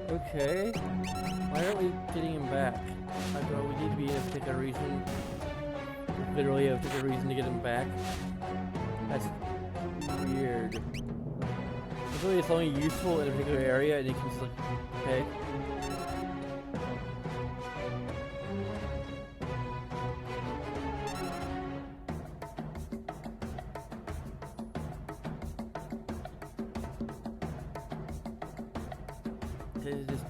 Okay. Why aren't we getting him back? I thought we need to be a particular reason. Literally a particular reason to get him back. That's weird. It's really it's only useful in a particular area and you can just like, okay. This is just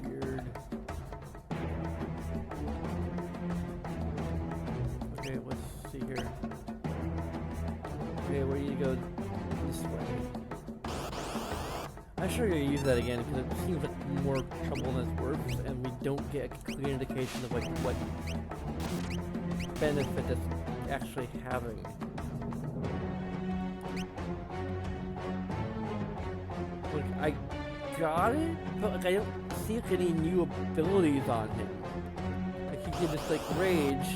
weird. Okay, let's see here. Okay, where do you go this way? I'm sure you're gonna use that again because it seems like more trouble than it's worth, and we don't get a clear indication of like what benefit it's actually having. Like I got it, but like I don't see like, any new abilities on him. Like he can just like rage.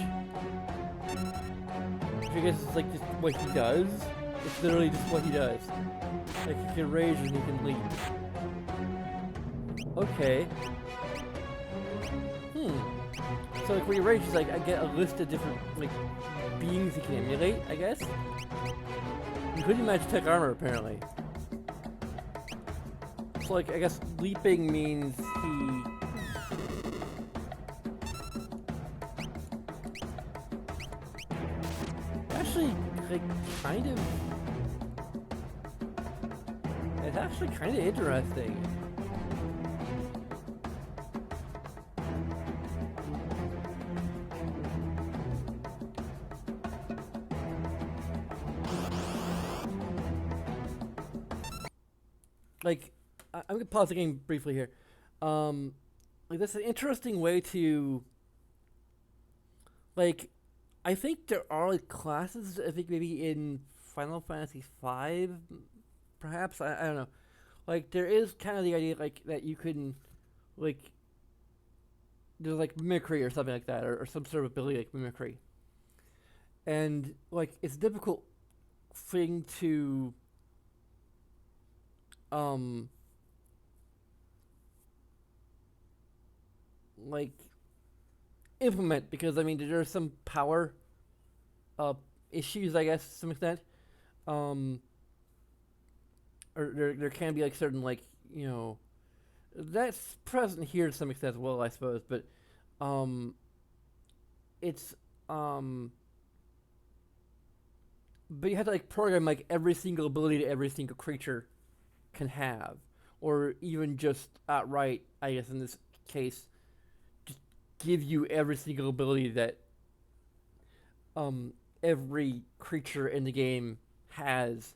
Which I guess it's like just what he does. It's literally just what he does. Like he can rage and he can leap. Okay. So like when he rages, like I get a list of different like beings he can emulate, I guess. Including Magitech armor apparently. So like I guess leaping means he actually like kind of it's actually kind of interesting. Like I'm gonna pause the game briefly here. Like that's an interesting way to like I think there are like classes I think maybe in Final Fantasy V perhaps I don't know. Like there is kind of the idea like that you can like there's like mimicry or something like that or some sort of ability like mimicry. And like it's a difficult thing to like implement because I mean there are some power uh issues I guess to some extent. Um or there can be like certain like, you know, that's present here to some extent as well I suppose, but um it's but you have to like program like every single ability that every single creature can have, or even just outright, I guess in this case, just give you every single ability that every creature in the game has.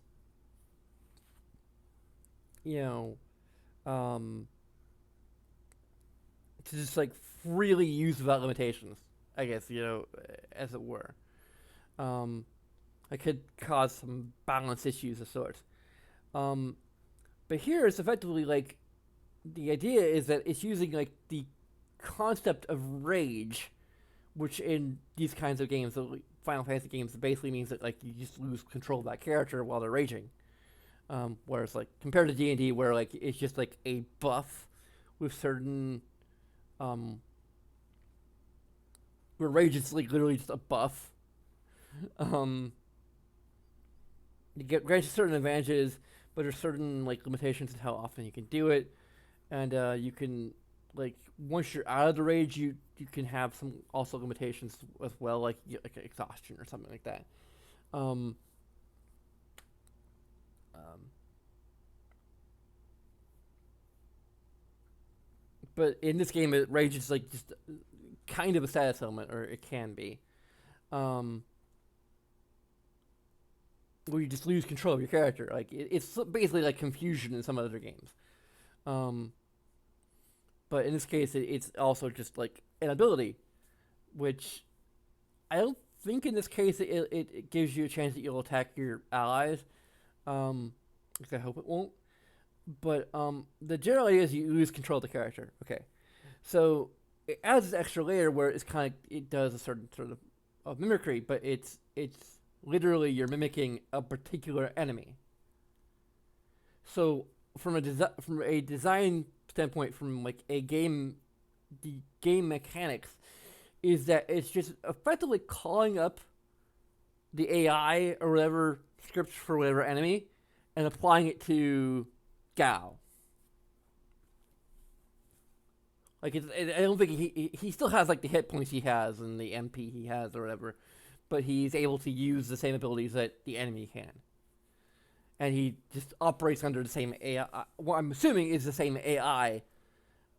You know, to just like freely use without limitations. I guess you know, as it were. It could cause some balance issues of sorts. Um, but here it's effectively like the idea is that it's using like the concept of rage, which in these kinds of games, Final Fantasy games, it basically means that like you just lose control of that character while they're raging. Whereas like compared to D&D, where like it's just like a buff with certain where rage is like literally just a buff. You get granted certain advantages, but there's certain like limitations in how often you can do it, and you can like once you're out of the rage, you can have some also limitations as well, like you get like exhaustion or something like that. Um, but in this game, rage is like just kind of a status element, or it can be. Um, where you just lose control of your character. Like it's basically like confusion in some other games. Um, but in this case, it's also just like an ability, which I don't think in this case it gives you a chance that you'll attack your allies. I hope it won't. But the general idea is you lose control of the character. Okay, so it adds this extra layer where it's kind of it does a certain sort of mimicry, but it's literally you're mimicking a particular enemy. So from a design standpoint, from like the game mechanics, is that it's just effectively calling up the AI or whatever scripts for whatever enemy and applying it to Gao. Like I don't think he still has like the hit points he has and the MP he has or whatever, but he's able to use the same abilities that the enemy can, and he just operates under the same AI. What I'm assuming is the same AI,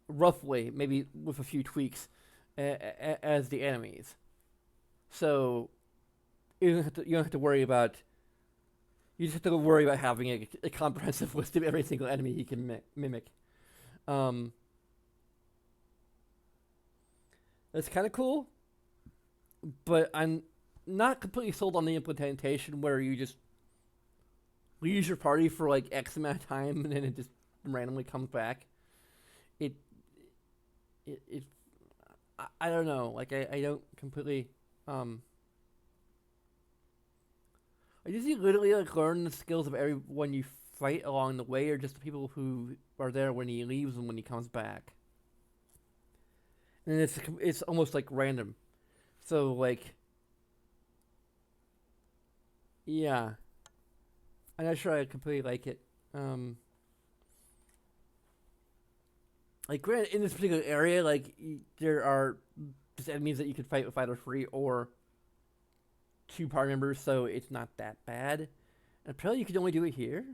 roughly, maybe with a few tweaks, as the enemies. So you don't have to worry about. You just have to worry about having a comprehensive list of every single enemy he can mimic. That's kind of cool, but I'm not completely sold on the implementation where you just leave your party for like X amount of time and then it just randomly comes back. It I don't know. Like I don't completely I just you literally like learn the skills of everyone you fight along the way, or just the people who are there when he leaves and when he comes back. And it's almost like random. So like, yeah, I'm not sure I completely like it. Like granted, in this particular area, like there are just enemies that you could fight with either free or two party members, so it's not that bad. And apparently, you could only do it here.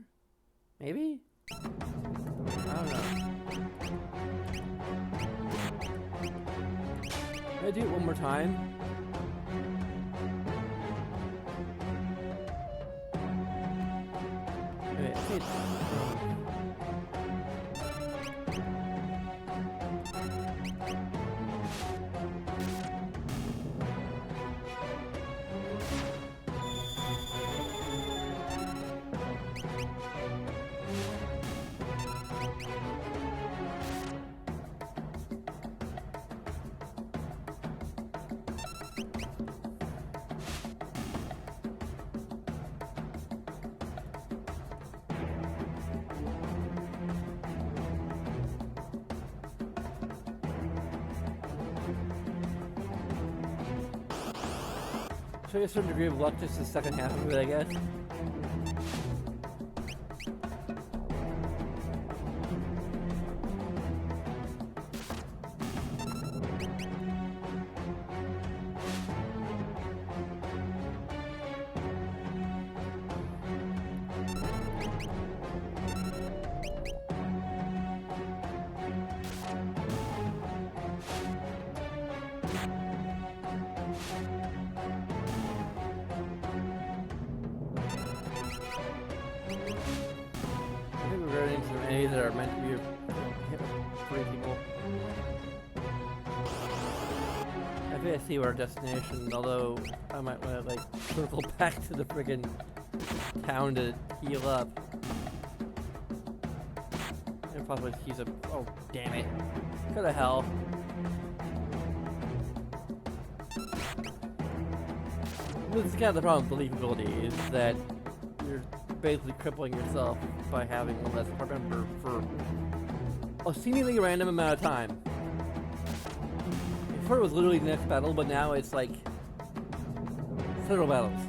Maybe. I don't know. Can I do it one more time? Okay, I think it's, show you a certain degree of luck just the second half of it, I guess. That are meant to be free people. I think I see our destination, although I might want to like circle back to the friggin' town to heal up. And possibly use a. Oh, damn it. Go to hell. this is kind of the problem with believability, is that you're basically crippling yourself by having one less part member for a seemingly random amount of time. Before it was literally the next battle, but now it's like several battles.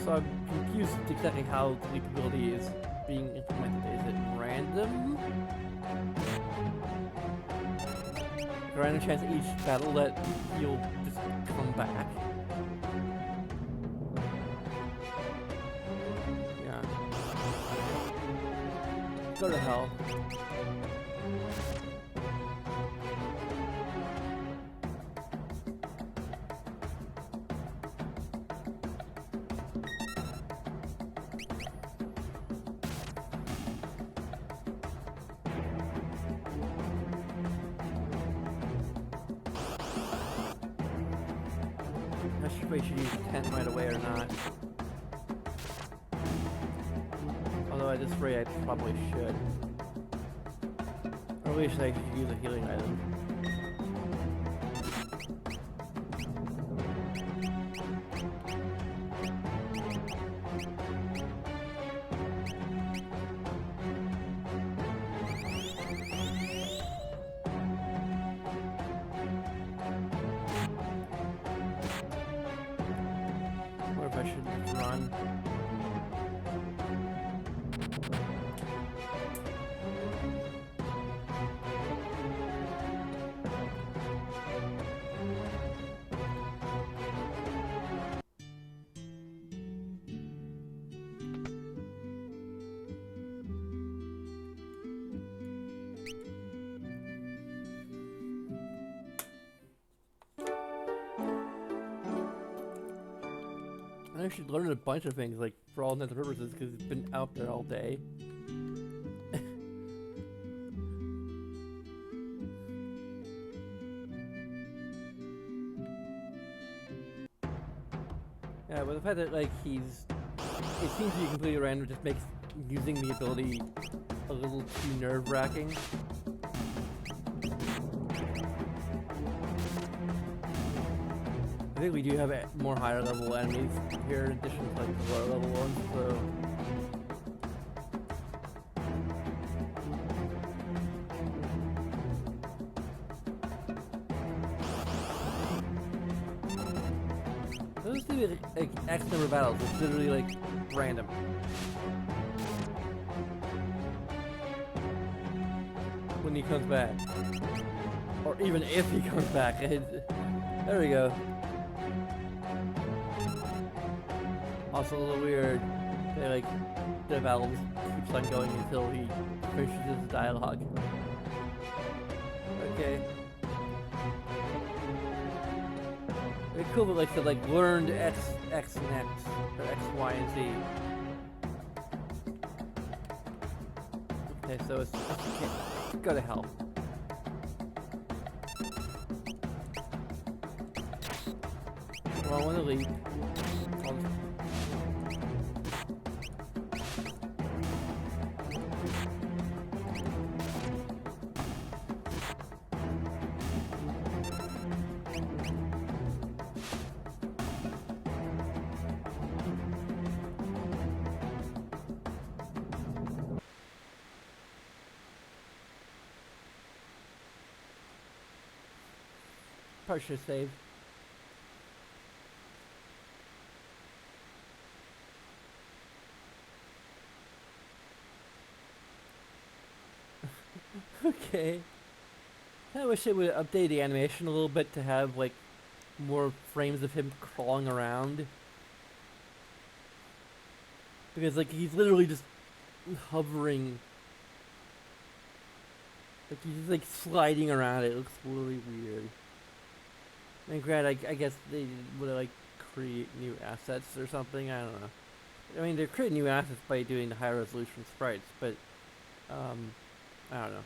So I'm confused exactly how the believability is being implemented. Is it random? A random chance at each battle that you'll just come back? Yeah. Go to hell. Not sure if I should use 10 right away or not. Although at this rate I probably should. Or at least I should use a healing item. Or if I should run. I should learn a bunch of things, like, for all intents and purposes, because it's been out there all day. Yeah, but the fact that, like, it seems to be completely random just makes using the ability a little too nerve-wracking. I think we do have more higher level enemies here in addition to like the lower level ones, so those do like X number of battles. It's literally like random. When he comes back. Or even if he comes back. There we go. Also a little weird. They like the battle keeps on going until he finishes his dialogue. Okay. It's cool, but like the learned X and X or X, Y, and Z. Okay, so it's okay. Go to hell. Well, I want to leave. Probably should save. Okay. I wish it would update the animation a little bit to have like more frames of him crawling around. Because like he's literally just hovering. Like he's just like sliding around. It looks really weird. And granted, I guess they would like create new assets or something. I don't know. I mean, they're creating new assets by doing the high resolution sprites, but I don't know.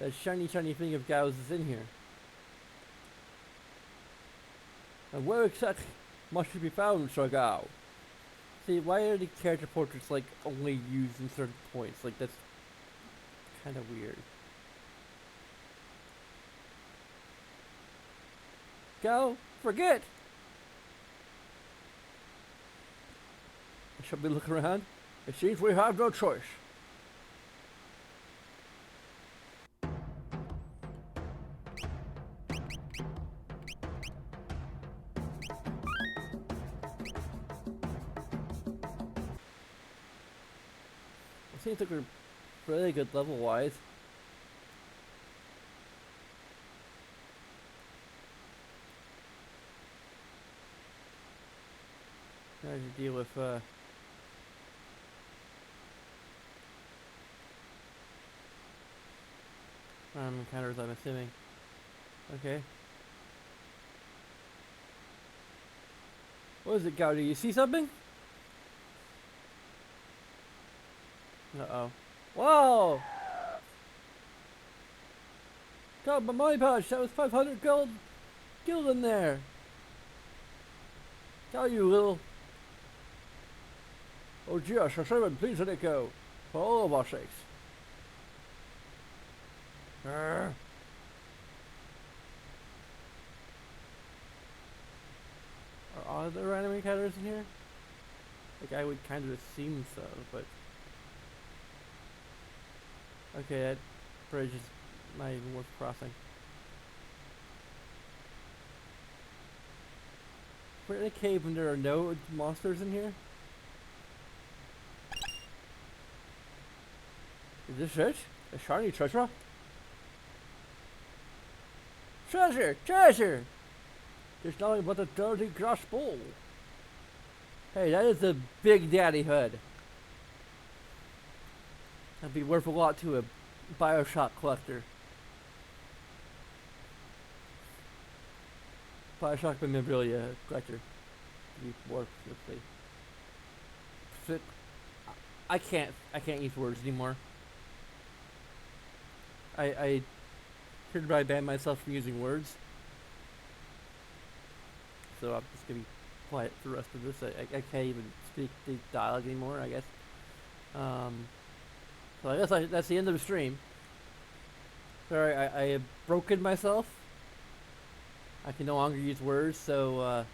That shiny thing of Gauss is in here. And where exactly must it be found, Sir Gao? See, why are the character portraits like only used in certain points? Like that's kind of weird. Go, forget. Shall we look around? It seems we have no choice. It seems like we're really good level-wise. Now to deal with random encounters, I'm assuming. Okay. What is it, Gao? Do you see something? Uh-oh. Whoa! God, my money pouch! That was 500 gold in there! Tell you little... Oh yes, a servant, please let it go. For all of our sakes. Are there random encounters in here? Like, I would kind of assume so, but... Okay, that bridge is not even worth crossing. We're in a cave and there are no monsters in here? Is this it? A shiny treasure? Treasure! Treasure! There's nothing but a dirty grass bowl. Hey, that is a big daddy hood. That'd be worth a lot to a Bioshock collector. Bioshock memorabilia collector. Be more specifically. I can't use words anymore. I hereby ban myself from using words. So I'm just gonna be quiet for the rest of this. I can't even speak the dialogue anymore, I guess. So I guess that's the end of the stream. Sorry, I have broken myself. I can no longer use words, so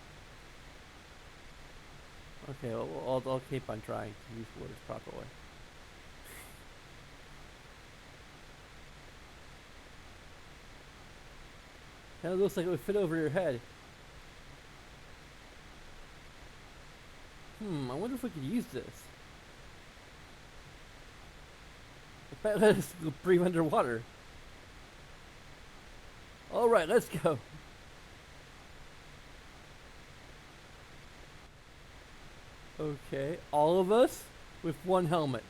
okay, I'll keep on trying to use words properly. Kind of looks like it would fit over your head. I wonder if we could use this. It might let us breathe underwater. Alright, let's go. Okay, all of us with one helmet.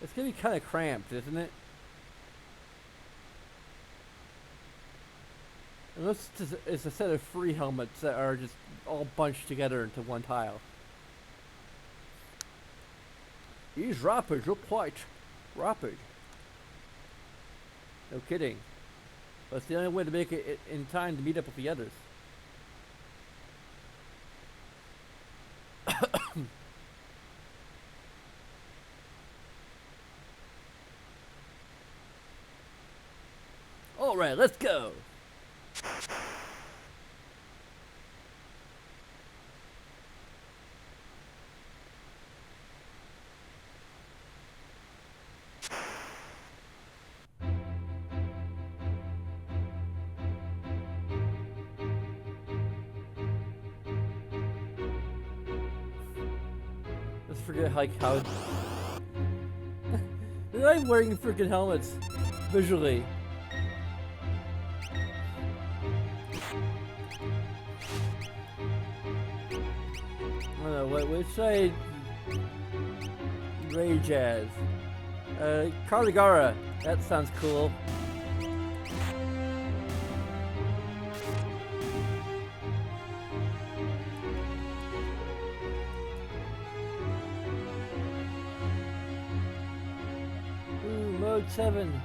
It's gonna be kind of cramped, isn't it? Unless it's a set of 3 helmets that are just all bunched together into one tile. These rapids look quite rapid. No kidding. But it's the only way to make it in time to meet up with the others. Alright, let's go! Let's forget like how they're not wearing freaking helmets visually. I don't know, which side rage as? Carligara, that sounds cool. Ooh, mode 7.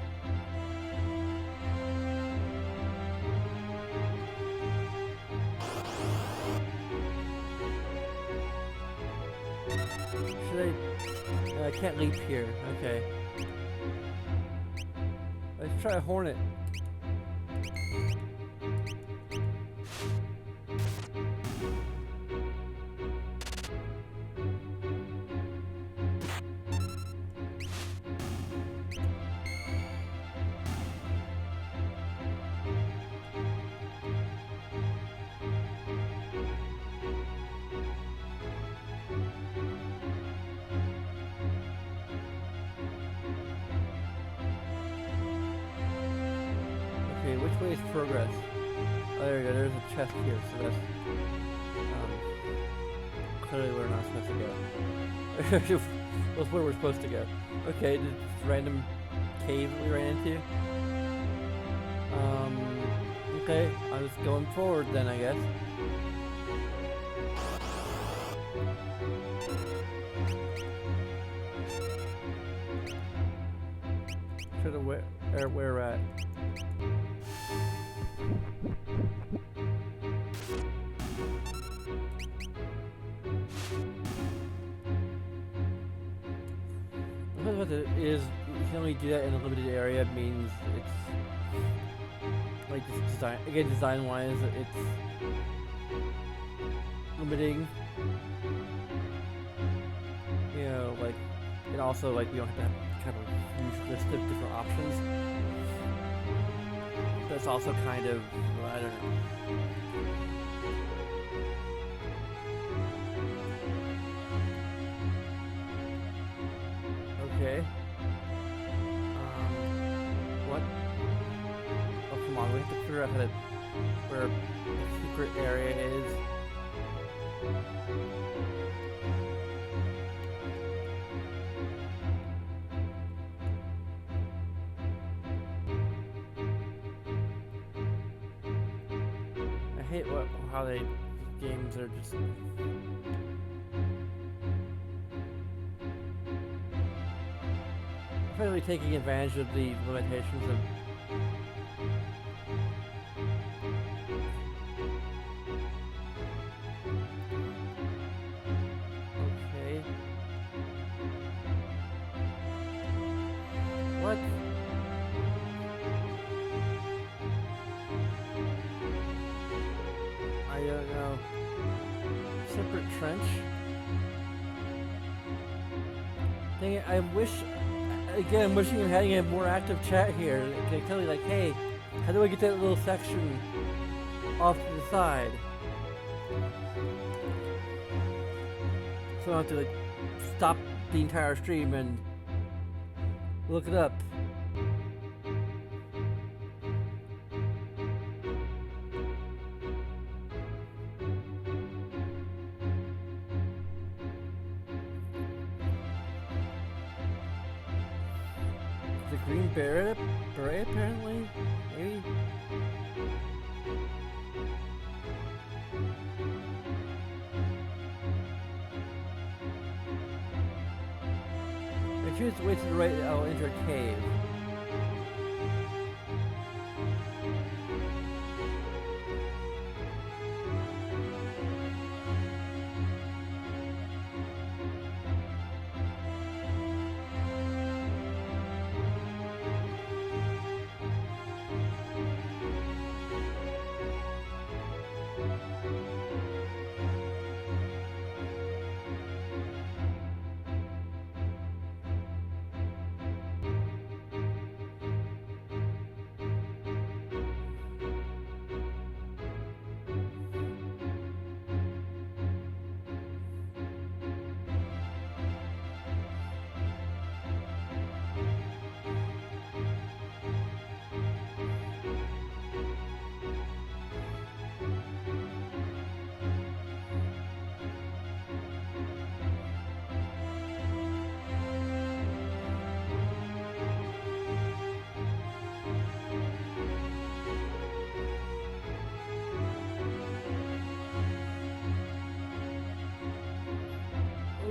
can't leap here. Okay. Let's try a hornet. Okay, which way is progress? Oh, there we go. There's a chest here, so that's clearly we're not supposed to go. That's where we're supposed to go. Okay, this random cave we ran into. Okay, I'm just going forward then, I guess. Should have where we're at. What it is, you can only do that in a limited area. Means it's like this design again, design-wise, it's limiting. You know, like, and also like we don't have to have kind of a huge list of different options. That's also kind of, I don't know. Okay. What? Oh, come on, we have to figure out how to, where the secret area is. I hate how they games are just. Really taking advantage of the limitations of okay. What? I don't know. Separate trench? Dang it, I wish. Again, I'm wishing I'm having a more active chat here. They tell me like, hey, how do I get that little section off to the side? So I have to like stop the entire stream and look it up. Green beret apparently? Maybe? I choose the way to the right, I'll enter a cave.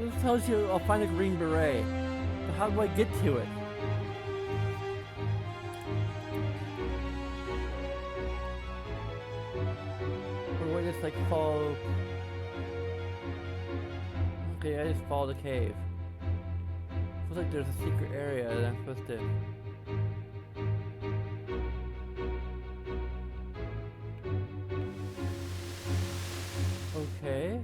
It tells you I'll find a green beret. But how do I get to it? Or do I just like follow? Okay, I just follow the cave. Feels like there's a secret area that I'm supposed to. Okay.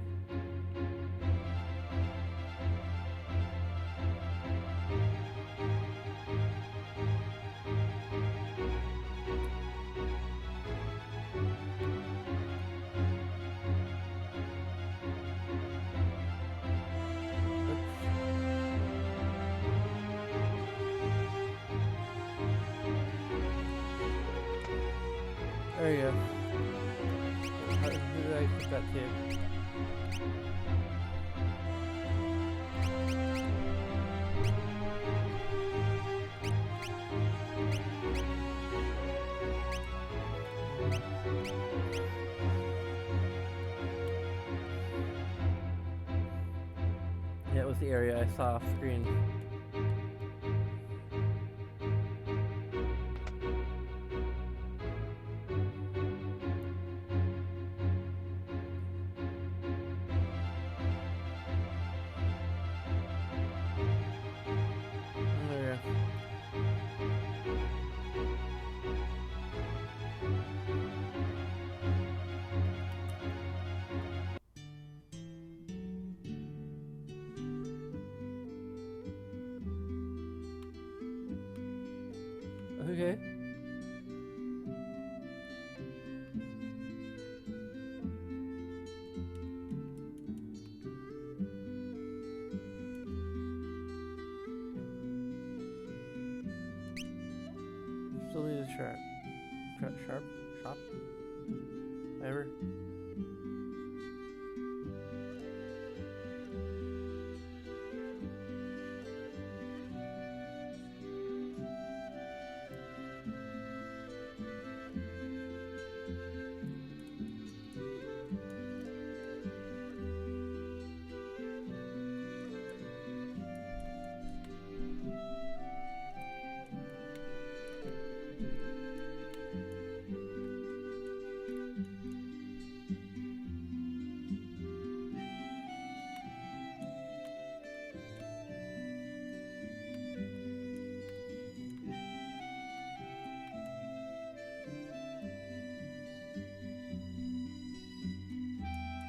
There you go. Who did I put that to? Yeah, it was the area I saw off screen. There. Okay. Still need a sharp. Shop? Whatever.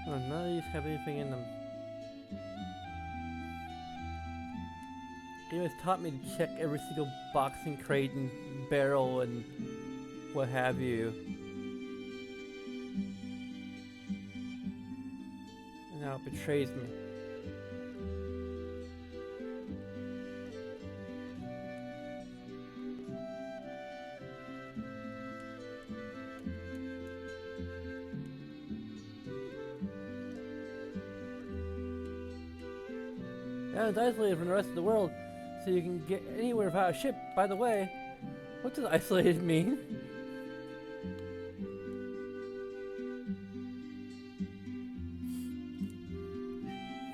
Oh, none of these have anything in them. Game has taught me to check every single box and crate and barrel and what have you. And now it betrays me. Yeah, it's isolated from the rest of the world, so you can get anywhere without a ship. By the way, what does isolated mean?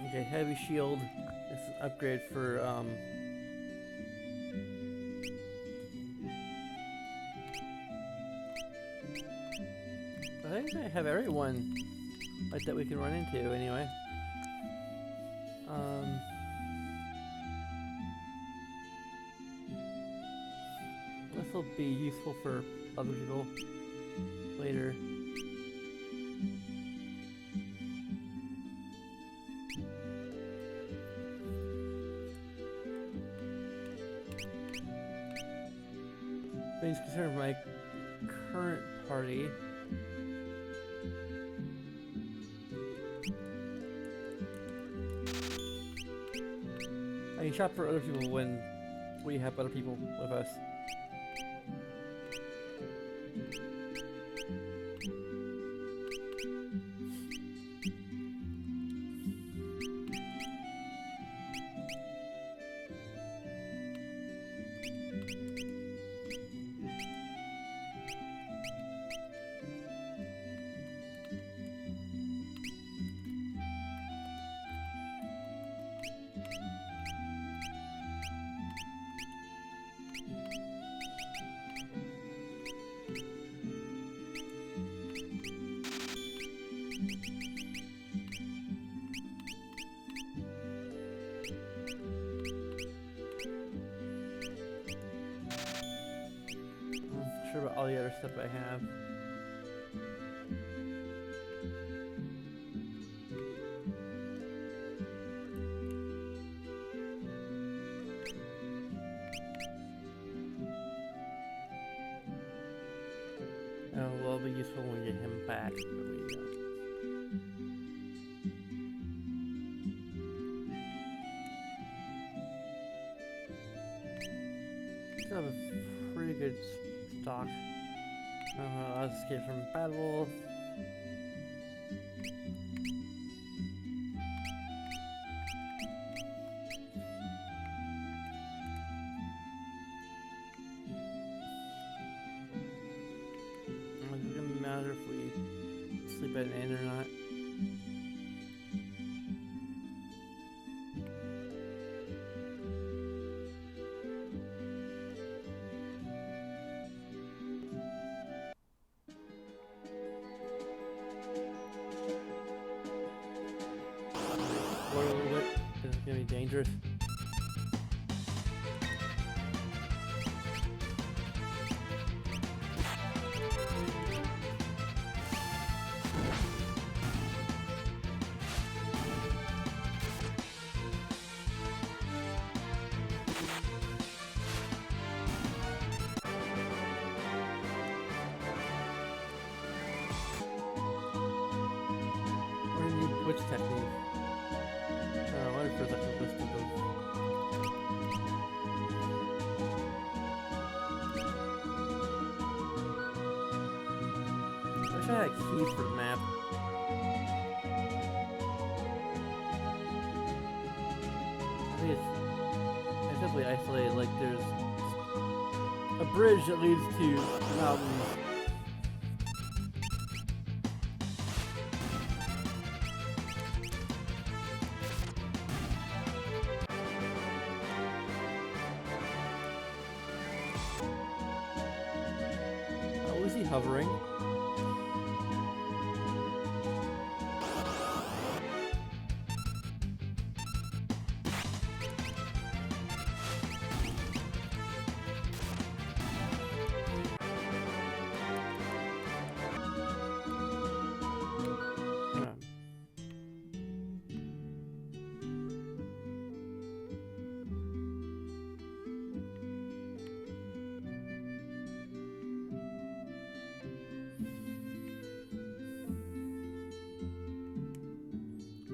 Okay, heavy shield. This is an upgrade for I think I have everyone like that we can run into anyway. This will be useful for other people later. Things concerned my current party. I can shop for other people when we have other people with us. sure about all the other stuff I have. Oh, well, it'll be useful when we get him back. But we don't. Still have a pretty good stock. Let's escape from battle. It doesn't matter if we sleep at an inn or not. Explore a little bit. It's gonna be dangerous. We're gonna need which technique? What if there's like a list of those? I wish I had a key for the map. I think it's definitely isolated, like there's a bridge that leads to mountains. Oh, is he hovering?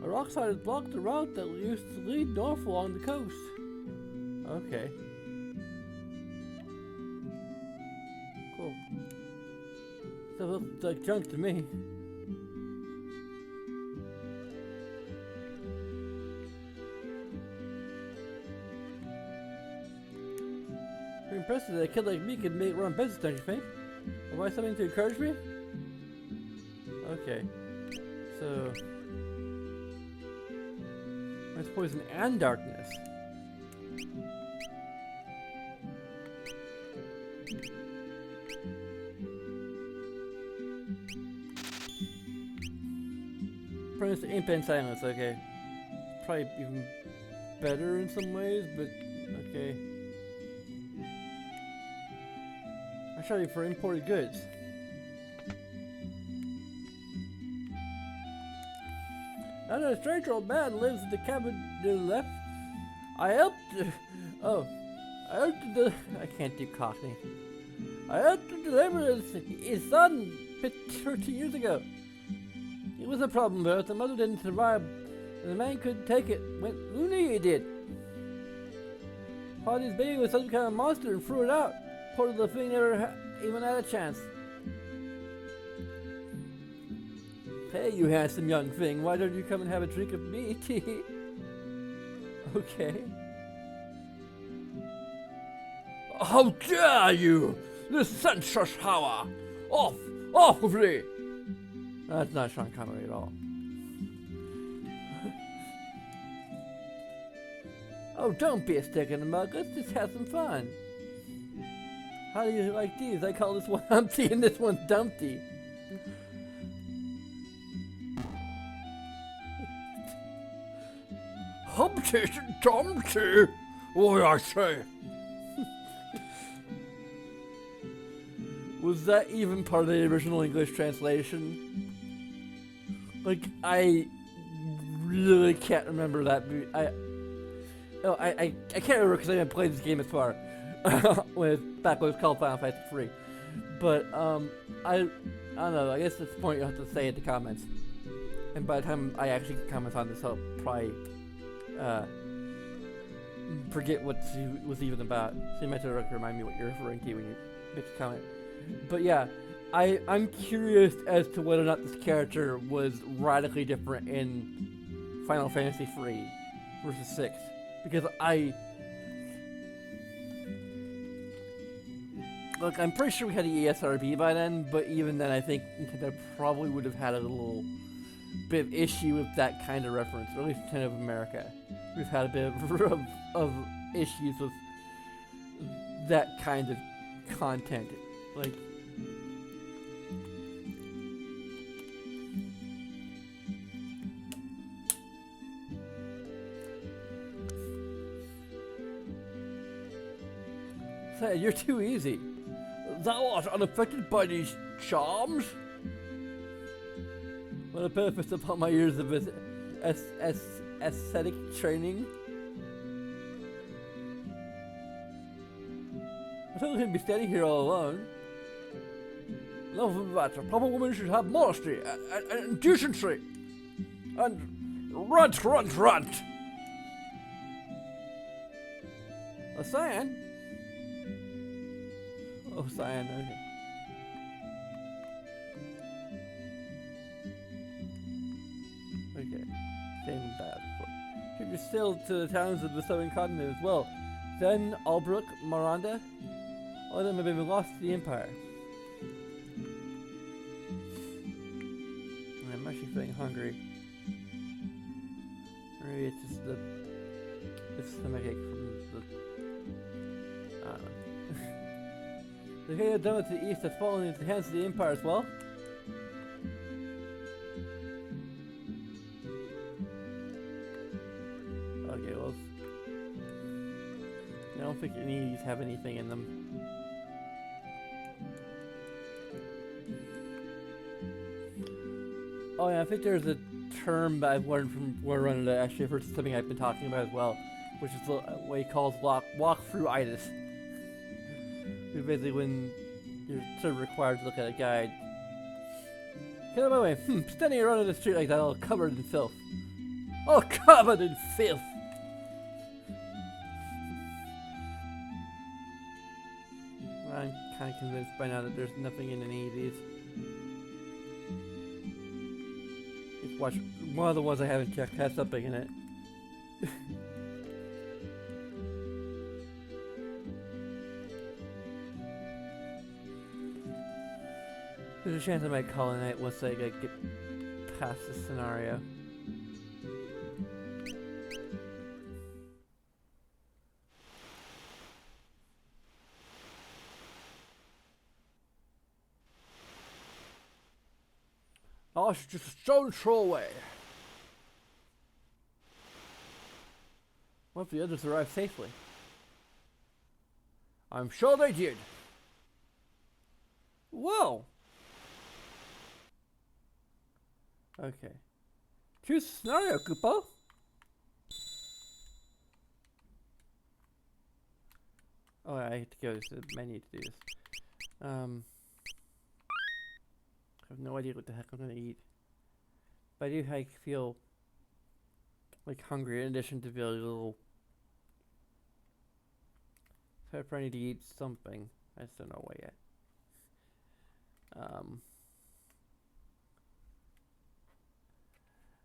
A rock side has blocked the route that used to lead north along the coast. Okay. Cool. So it looks like junk to me. Pretty impressive that a kid like me could run business, don't you think? Am I something to encourage me? Okay. So... It's poison and darkness. Promise imp and silence, okay. Probably even better in some ways, but okay. I shot you for imported goods. And a strange old man lives in the cabin to the left. I helped. I can't do Cockney. I helped to deliver his son 13 years ago. It was a problem birth. The mother didn't survive. And the man couldn't take it. Went loony, he did. Thought his baby was some kind of monster and threw it out. Poor little thing never even had a chance. Hey, you handsome young thing, why don't you come and have a drink of me, tea? Okay. How dare you! This senseless hour! Off with me! That's not Sean Connery at all. Oh, don't be a stick in the mud, let's just have some fun. How do you like these? I call this one Humpty and this one Dumpty. Humpty and Dumpty, what I say? Was that even part of the original English translation? Like, I really can't remember that. I can't remember because I haven't played this game as far back when it was called Final Fantasy 3. But I don't know. I guess at this point you have to say it in the comments. And by the time I actually comment on this, I'll probably forget what it was even about. So you might have to remind me what you're referring to when you make a comment. But yeah, I'm curious as to whether or not this character was radically different in Final Fantasy 3 versus 6. Because look, I'm pretty sure we had the ESRB by then, but even then I think Nintendo probably would have had a little bit of issue with that kind of reference, or at least Nintendo of America. We've had a bit of issues with that kind of content. Like, say, you're too easy. Thou art unaffected by these charms? What a benefit upon my years of aesthetic training. I don't think be standing here all alone. Love of that. A proper woman should have modesty and decency. And runt. A Cyan? Oh, Cyan, okay. Okay, same bad. Should you sail to the towns of the southern continent as well? Then Albrook, Miranda, all of them have been lost to the Empire. I'm actually feeling hungry. Maybe it's just the stomachache from the. I don't know. The Halo Donut to the east has fallen into the hands of the Empire as well. Okay, well, I don't think any of these have anything in them. Oh yeah, I think there's a term that I've learned from Warrunner that actually refers to something I've been talking about as well, which is what he calls walk-through-itis. Basically when you're sort of required to look at a guide. Get out of my way. Standing around in the street like that, all covered in filth. All covered in filth! I'm kind of convinced by now that there's nothing in any of these. Watch, one of the ones I haven't checked has something in it. There's a chance I might call it a night once I get past this scenario. I should just a stone's throw away. What if the others arrived safely? I'm sure they did. Whoa! Okay. Choose scenario, Koopo. Oh, I have to go to the menu to do this. I have no idea what the heck I'm gonna eat. But I do feel like hungry in addition to feeling a little. So I probably need to eat something. I just don't know what yet.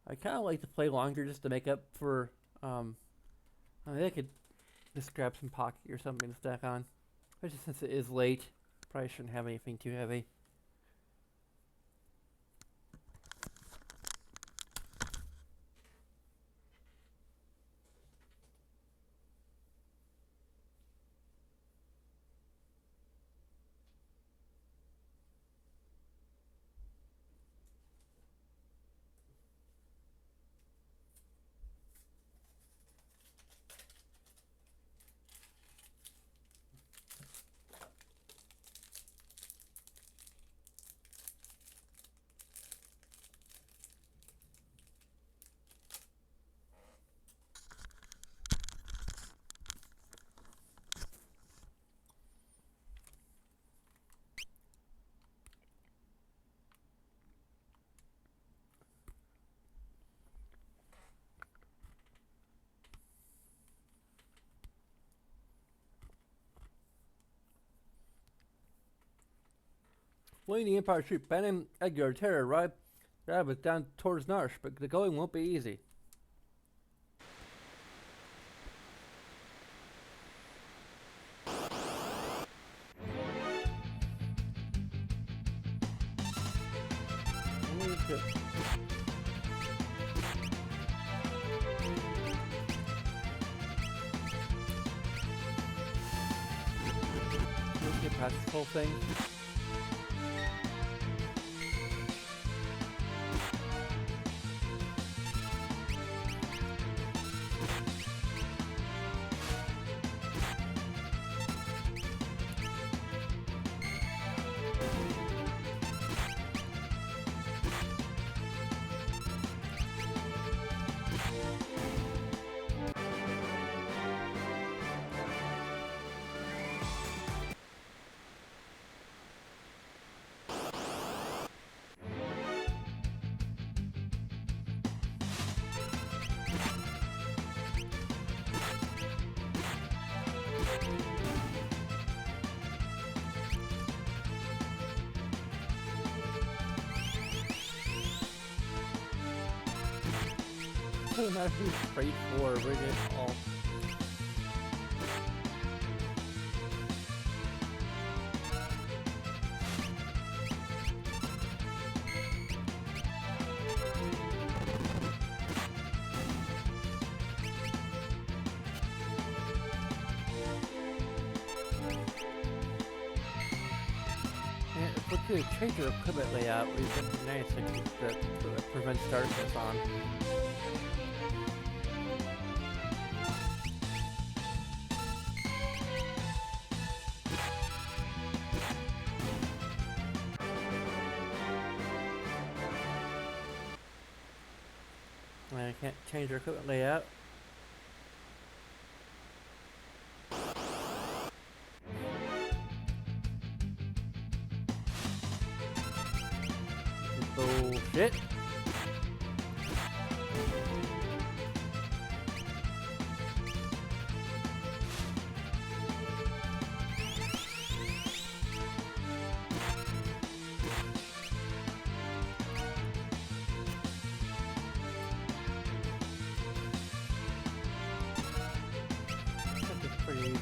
I kind of like to play longer just to make up for. I think I could just grab some Pocky or something to stack on. Especially since it is late. Probably shouldn't have anything too heavy. Fleeing the Empire troop, banning Edgar Terror, right? Drive us down towards Narsh, but the going won't be easy. Let's get past this whole thing. Doesn't matter who's straight for, we're getting all. And if we could change your equipment layout, we'd be nice to prevent darkness on. I can't change our equipment layout. Bullshit.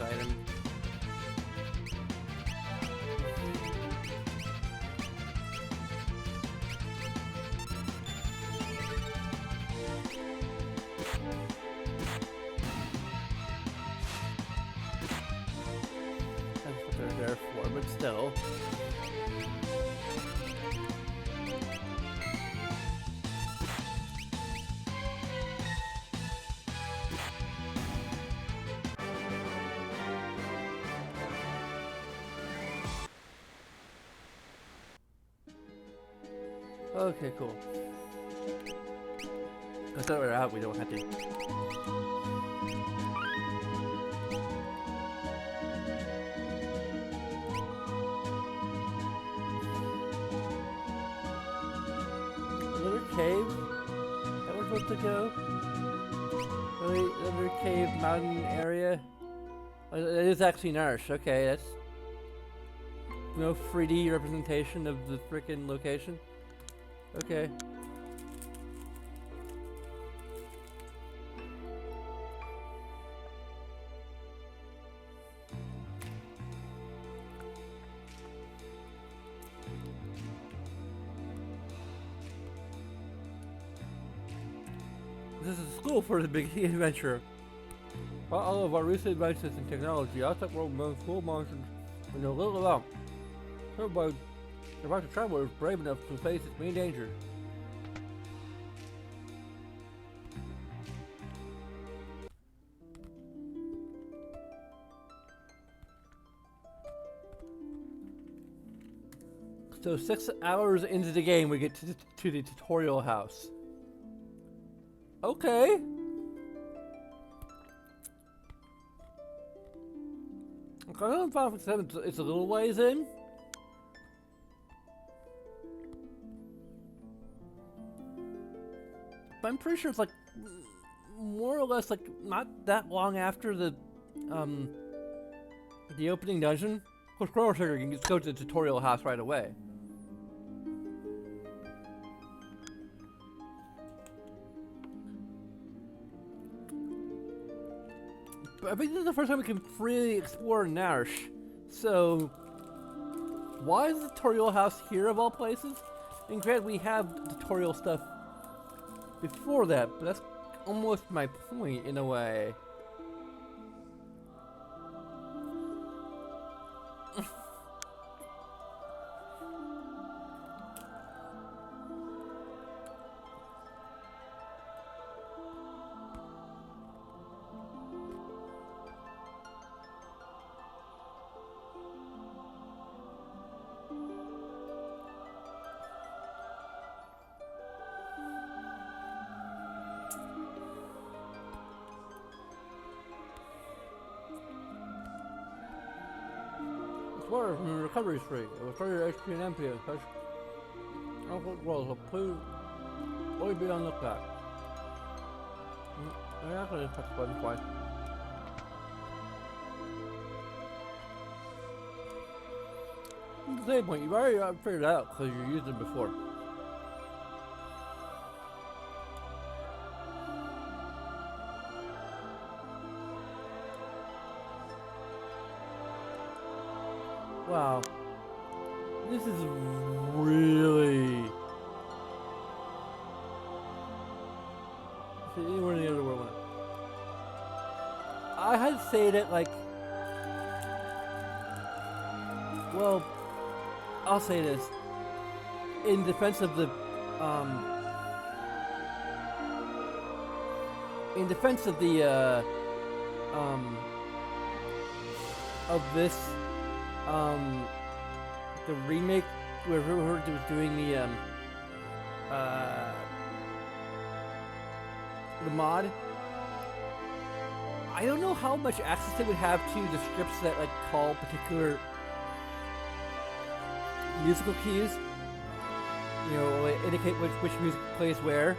Item. That's what they're there for, but still. Okay, cool. Because that we're out, we don't have to. Another cave? That was supposed to go? Really? Another cave mountain area? It is actually Narsh, okay, that's no 3D representation of the frickin' location. Okay. This is a school for the big adventure. All of our recent advances in technology, outside world known school monsters we know little about. Everybody about to travel is brave enough to face its main danger. So 6 hours into the game we get to the tutorial house. Okay. I don't know if Final Fantasy VII it's a little ways in. But I'm pretty sure it's like more or less like not that long after the opening dungeon. Of course, Chrono Trigger can just go to the tutorial house right away. But I think this is the first time we can freely explore Nash. So, why is the tutorial house here of all places? And granted, we have tutorial stuff before that, but that's almost my point in a way. Water from the recovery streak. It was started HP and MP. Well, so please, always be on the lookout. I'm not going to touch the button twice. At the same point, you've already figured it out because you used it before. Wow. This is really... See, anywhere in the other world. I had to say that, like... Well, I'll say this. In defense of the, in defense of the, of this, the remake, whoever was doing the mod, I don't know how much access they would have to the scripts that like call particular musical cues, you know, indicate which music plays where.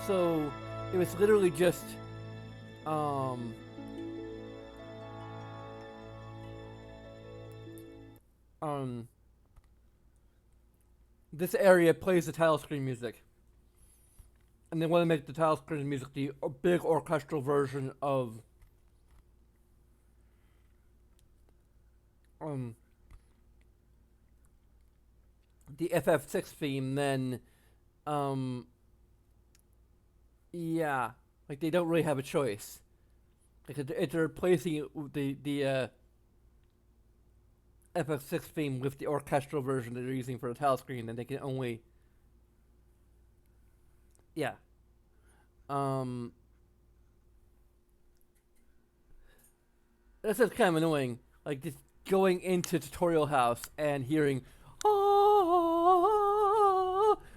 So it was literally just this area plays the title screen music, and they want to make the title screen music the big orchestral version of the FF6 theme. Then yeah, like they don't really have a choice. Like if they're replacing the FF6 theme with the orchestral version that they're using for the title screen, then they can only... Yeah. That's just kind of annoying. Like, just going into Tutorial House and hearing... Oh,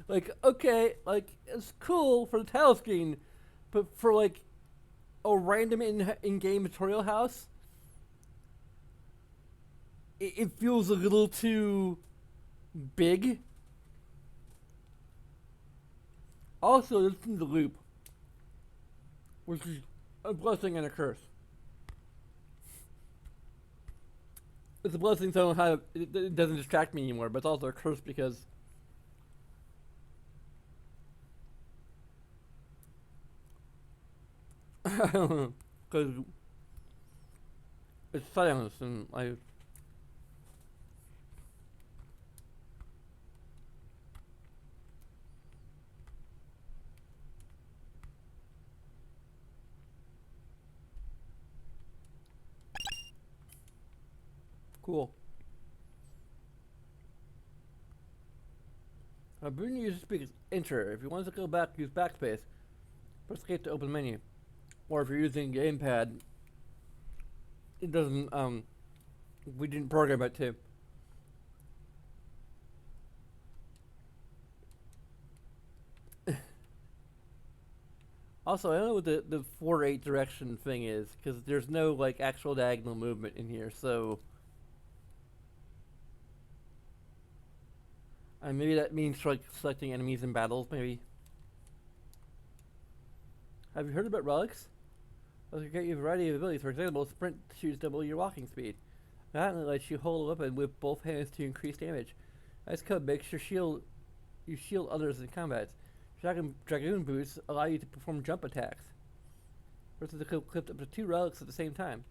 like, okay, like, it's cool for the title screen, but for, like, a random in-game Tutorial House... It feels a little too big. Also, listen to the loop, which is a blessing and a curse. It's a blessing, so it doesn't distract me anymore, but it's also a curse because because it's silence and I. Cool. Bring user speak enter. If you want to go back, use backspace. Press escape to open menu. Or if you're using gamepad, it doesn't, we didn't program it too. Also, I don't know what the 4-8 direction thing is, because there's no, like, actual diagonal movement in here, so... maybe that means like selecting enemies in battles, maybe. Have you heard about relics? Those can get you a variety of abilities. For example, sprint shoots double your walking speed. That lets you hold a weapon with both hands to increase damage. Ice code makes your shield others in combat. Dragoon boots allow you to perform jump attacks. Versus the clipped up to 2 relics at the same time.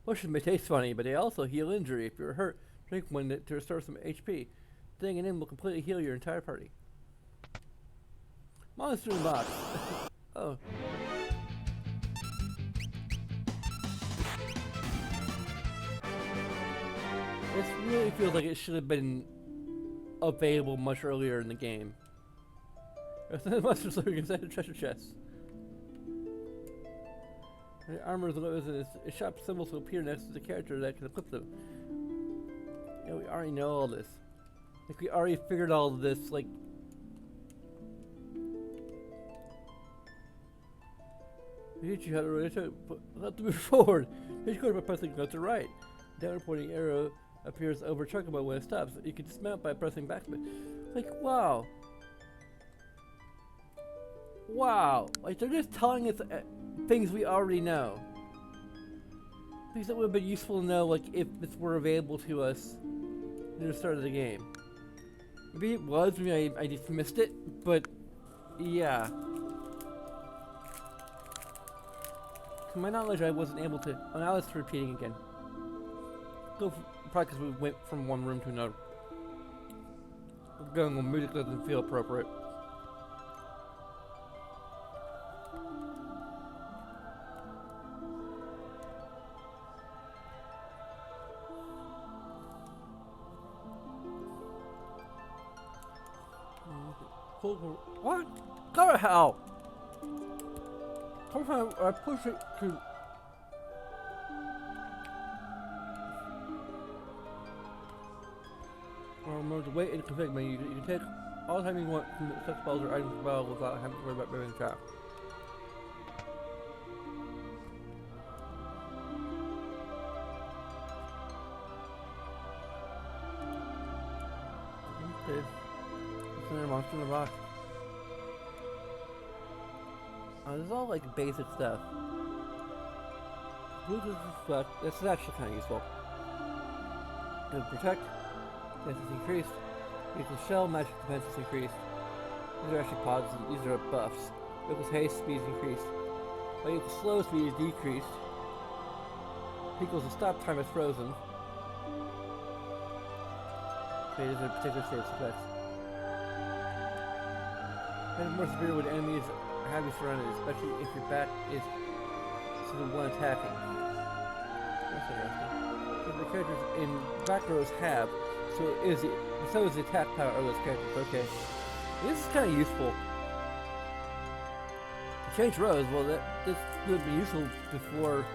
Potions may taste funny, but they also heal injury. If you're hurt, drink one to restore some HP. Staying it in will completely heal your entire party. Monster in the box. Oh. This really feels like it should have been available much earlier in the game. The monsters living inside the treasure chest. The armor is in its shop symbols will appear next to the character that can equip them. Yeah, we already know all this. Like we already figured all of this, like. We teach you how to rotate, let them move forward. Each go by pressing left to right. Downward pointing arrow appears over chocobo when it stops. You can dismount by pressing back. Like, wow. Wow. Like, they're just telling us things we already know. Things that would have been useful to know, like, if this were available to us near the start of the game. Maybe it was, maybe I just missed it, but yeah. To my knowledge, I wasn't able to. Oh, now it's repeating again. Probably because we went from one room to another. Going on music doesn't feel appropriate. What? Go to hell! Sometimes I push it to. Remove the weight and config menu. You can take all the time you want from such spells or items spell without having to worry about moving the trap. Okay. What's another monster in the box? This is all like basic stuff. This is actually kind of useful. To protect, defense is increased. Equals shell, magic defense is increased. These are actually positives, these are buffs. Equals haste, speed is increased. Equals slow speed is decreased. Equals the stop time is frozen. Okay, these are particular sorts of effects. And more severe when enemies have you surrounded, especially if your back is to the one attacking. That's interesting. So the characters in back rows have, so is the attack power of those characters. Okay. This is kind of useful. To change rows, well, this would be useful before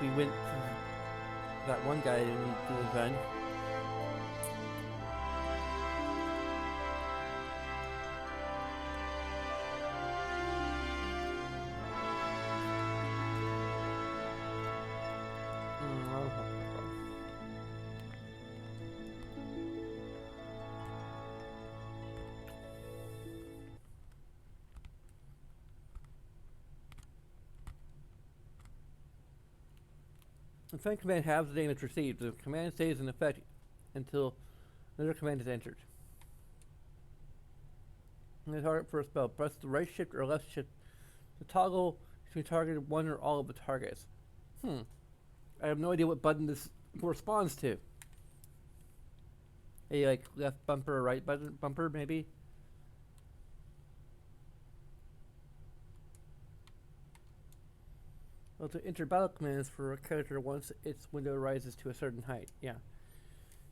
we went to that one guy that we need to defend. Defend command halves the damage received. The command stays in effect until another command is entered. And the target for a spell. Press the right shift or left shift to toggle between targeted one or all of the targets. I have no idea what button this corresponds to. A like left bumper or right button bumper maybe? Well, to enter battle commands for a character once its window rises to a certain height. Yeah.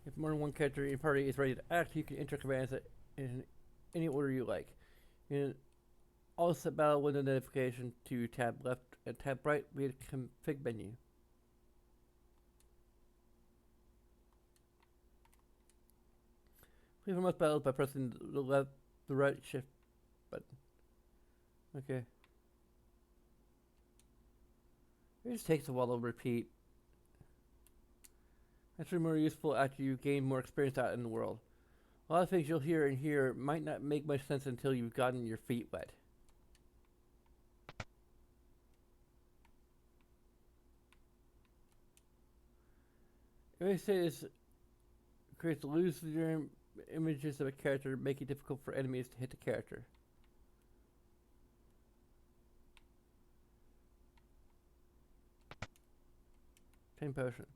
If more than one character in your party is ready to act, you can enter commands in any order you like. You can also set battle window notification to tab left and tab right via the config menu. Please most battles by pressing the right shift button. Okay. It just takes a while to repeat. That's really more useful after you gain more experience out in the world. A lot of things you'll hear and hear might not make much sense until you've gotten your feet wet. It says creates illusory images of a character, making it difficult for enemies to hit the character. Pain potion.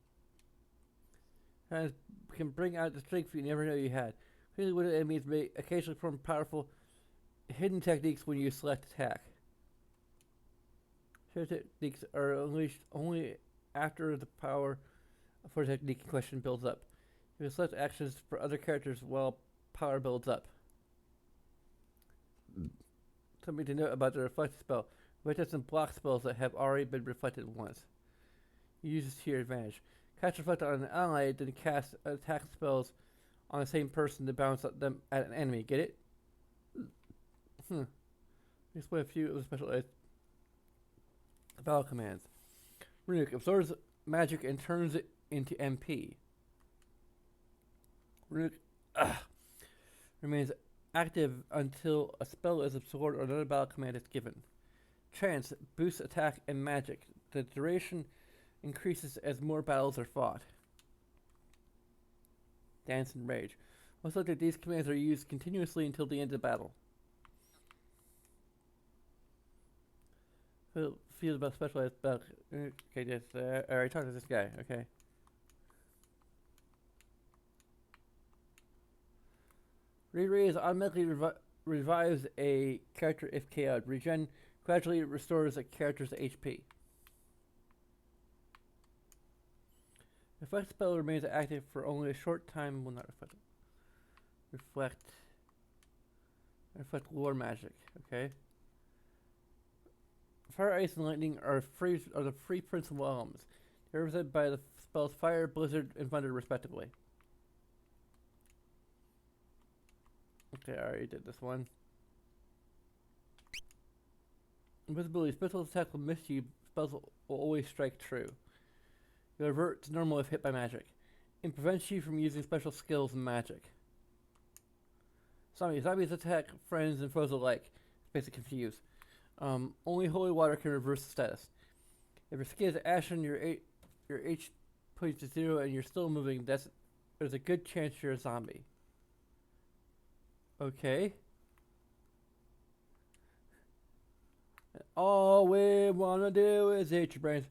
Can bring out the strength you never know you had. Clearly, what enemies may occasionally perform powerful hidden techniques when you select attack. Shared techniques are unleashed only after the power for the technique in question builds up. You can select actions for other characters while power builds up. Something to note about the reflect spell. Reflect and block spells that have already been reflected once. You use this to your advantage. Cast reflect on an ally, then cast attack spells on the same person to bounce them at an enemy. Get it? Explain a few of the specialized battle commands. Runic absorbs magic and turns it into MP. Runic remains active until a spell is absorbed or another battle command is given. Trance boosts attack and magic. The duration increases as more battles are fought. Dance and Rage. Most likely these commands are used continuously until the end of the battle. Feel about specialized battle. Okay, yes, I already talked to this guy. Okay. Re-raise automatically revives a character if KO'd. Regen gradually restores a character's HP. Reflect spell remains active for only a short time. Will not reflect. Reflect lore magic. Okay. Fire, ice, and lightning are the free principal elements. They're represented by the spells fire, blizzard, and thunder, respectively. Okay, I already did this one. Invisibility. Special attack will miss you. Spells will always strike true. You'll revert to normal if hit by magic. It prevents you from using special skills and magic. Zombies. Zombies attack friends and foes alike. It's basically confused. Only holy water can reverse the status. If your skin is ashen, your H points to 0 and you're still moving, there's a good chance you're a zombie. Okay. All we wanna do is eat your brains.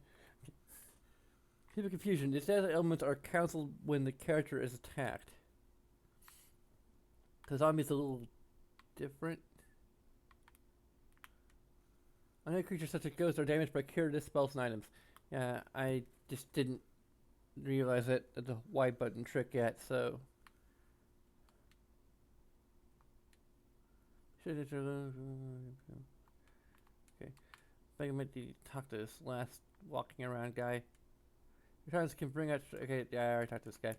Keep confusion. The status elements are cancelled when the character is attacked. Because zombies a little different. Other creatures such as ghosts are damaged by curative spells and items. Yeah, I just didn't realize it at the Y button trick yet, so. Okay. I think I might need to talk to this last walking around guy. Your turns can bring out. Okay, yeah, I already talked to this guy.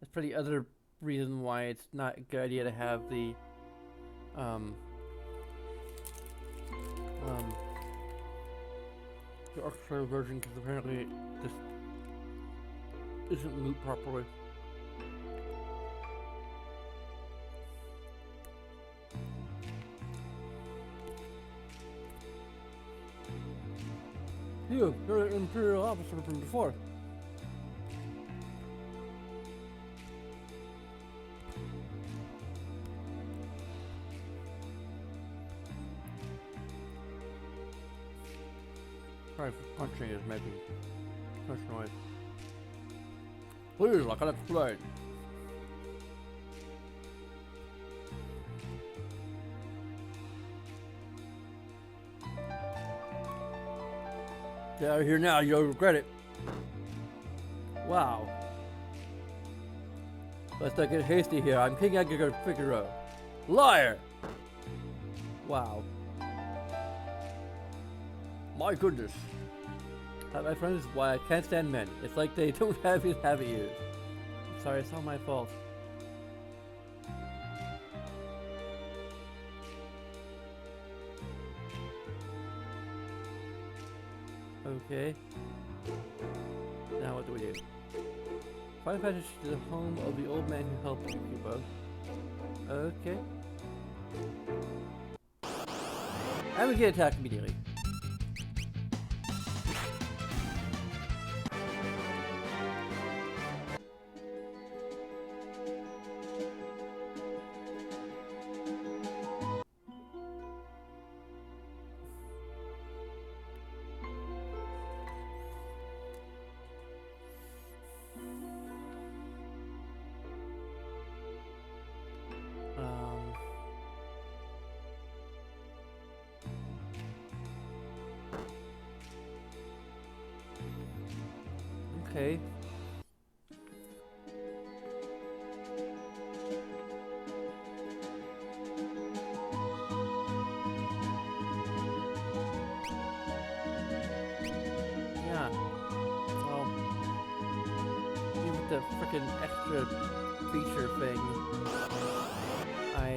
That's probably the other reason why it's not a good idea to have the orchestra version, because apparently this isn't looped properly. You're an Imperial officer from before. Sorry for punching is making such noise. Please, I can explain. Get out of here now, you'll regret it. Wow. Let's not get hasty here. I'm King Edgar Figaro. Liar! Wow. My goodness. That, my friend, is why I can't stand men. It's like they don't have his habit years. Sorry, it's not my fault. Okay. Now what do we do? Find passage to the home of the old man who helped you, Kubo. Okay. And we get attacked immediately. Okay. Yeah. Well, even with the freaking extra feature thing, I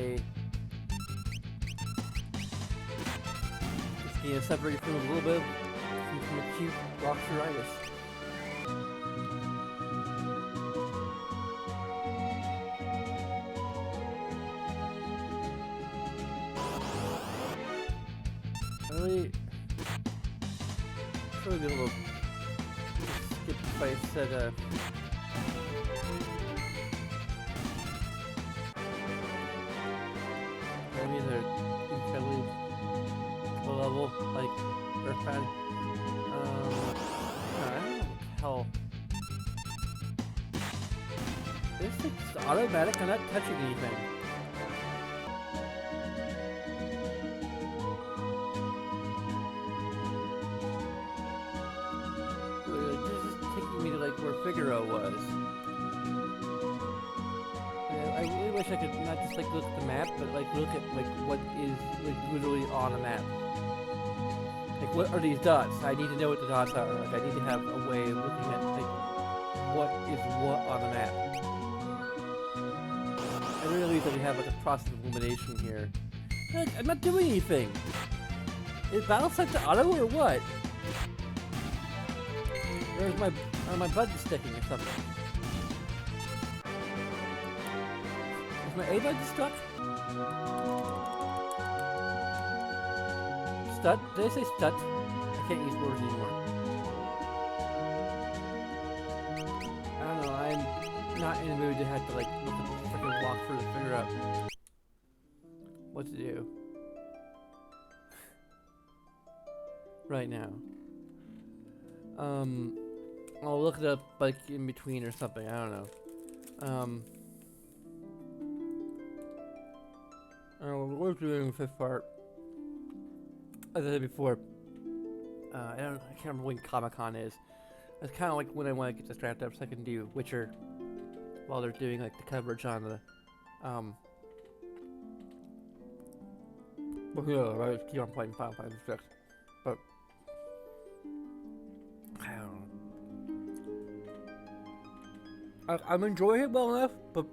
just need to separate from a little bit from acute rockeritis. Really, should be able to skip if I said maybe they're incredibly low level, like Earthbound. I don't know what the hell. This is automatic. I'm not touching anything. This is taking me to like where Figaro was. I really wish I could not just like look at the map, but like look at like what is like literally on the map. Like what are these dots? I need to know what the dots are. Like I need to have a way of looking at like what is what on the map. I really wish I could have like a process of elimination here. Like, I'm not doing anything. Is battle set to auto or what? Are my buttons sticking or something? Is my A button stuck? Stut? Did I say stut? I can't use words anymore. I don't know, I'm not in the mood to have to like look at the freaking walkthrough to figure out what to do. Right now. I'll look it up like in between or something, I don't know. We're doing the fifth part. As I said before, I can't remember when Comic-Con is. It's kind of like when I want to get distracted up so I can do Witcher while they're doing like the coverage on the, but yeah, I just keep on playing Final Fantasy VI. But I don't know. I'm enjoying it well enough, but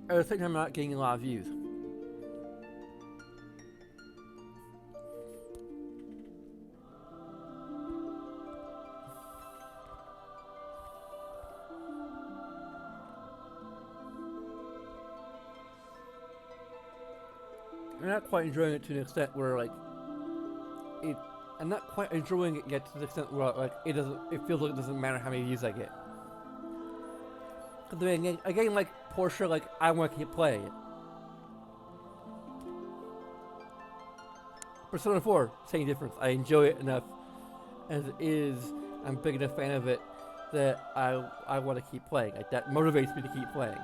at the same time, I'm not getting a lot of views. I'm not quite enjoying it to an extent where like I'm not quite enjoying it yet to the extent where like it feels like it doesn't matter how many views I get. Cause again, like Portia, like I want to keep playing it. Persona 4, same difference. I enjoy it enough as it is. I'm a big enough fan of it that I want to keep playing. Like that motivates me to keep playing.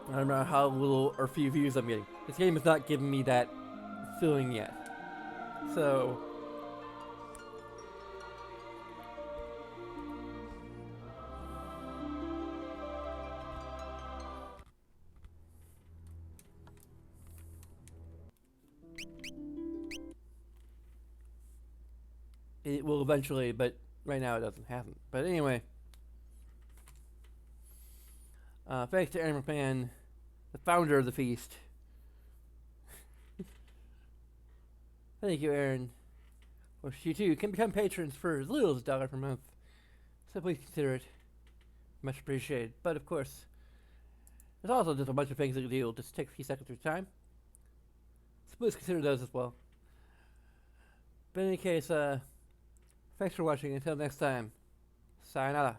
I don't know how little or few views I'm getting. This game is not giving me that feeling yet. So it will eventually, but right now it hasn't. But anyway, thanks to Aaron McMahon, the founder of the feast. Thank you, Aaron. Or you too can become patrons for as little as $1 per month. So please consider it. Much appreciated. But of course, there's also just a bunch of things that you do. Just take a few seconds of your time. So please consider those as well. But in any case, thanks for watching. Until next time, sayonara.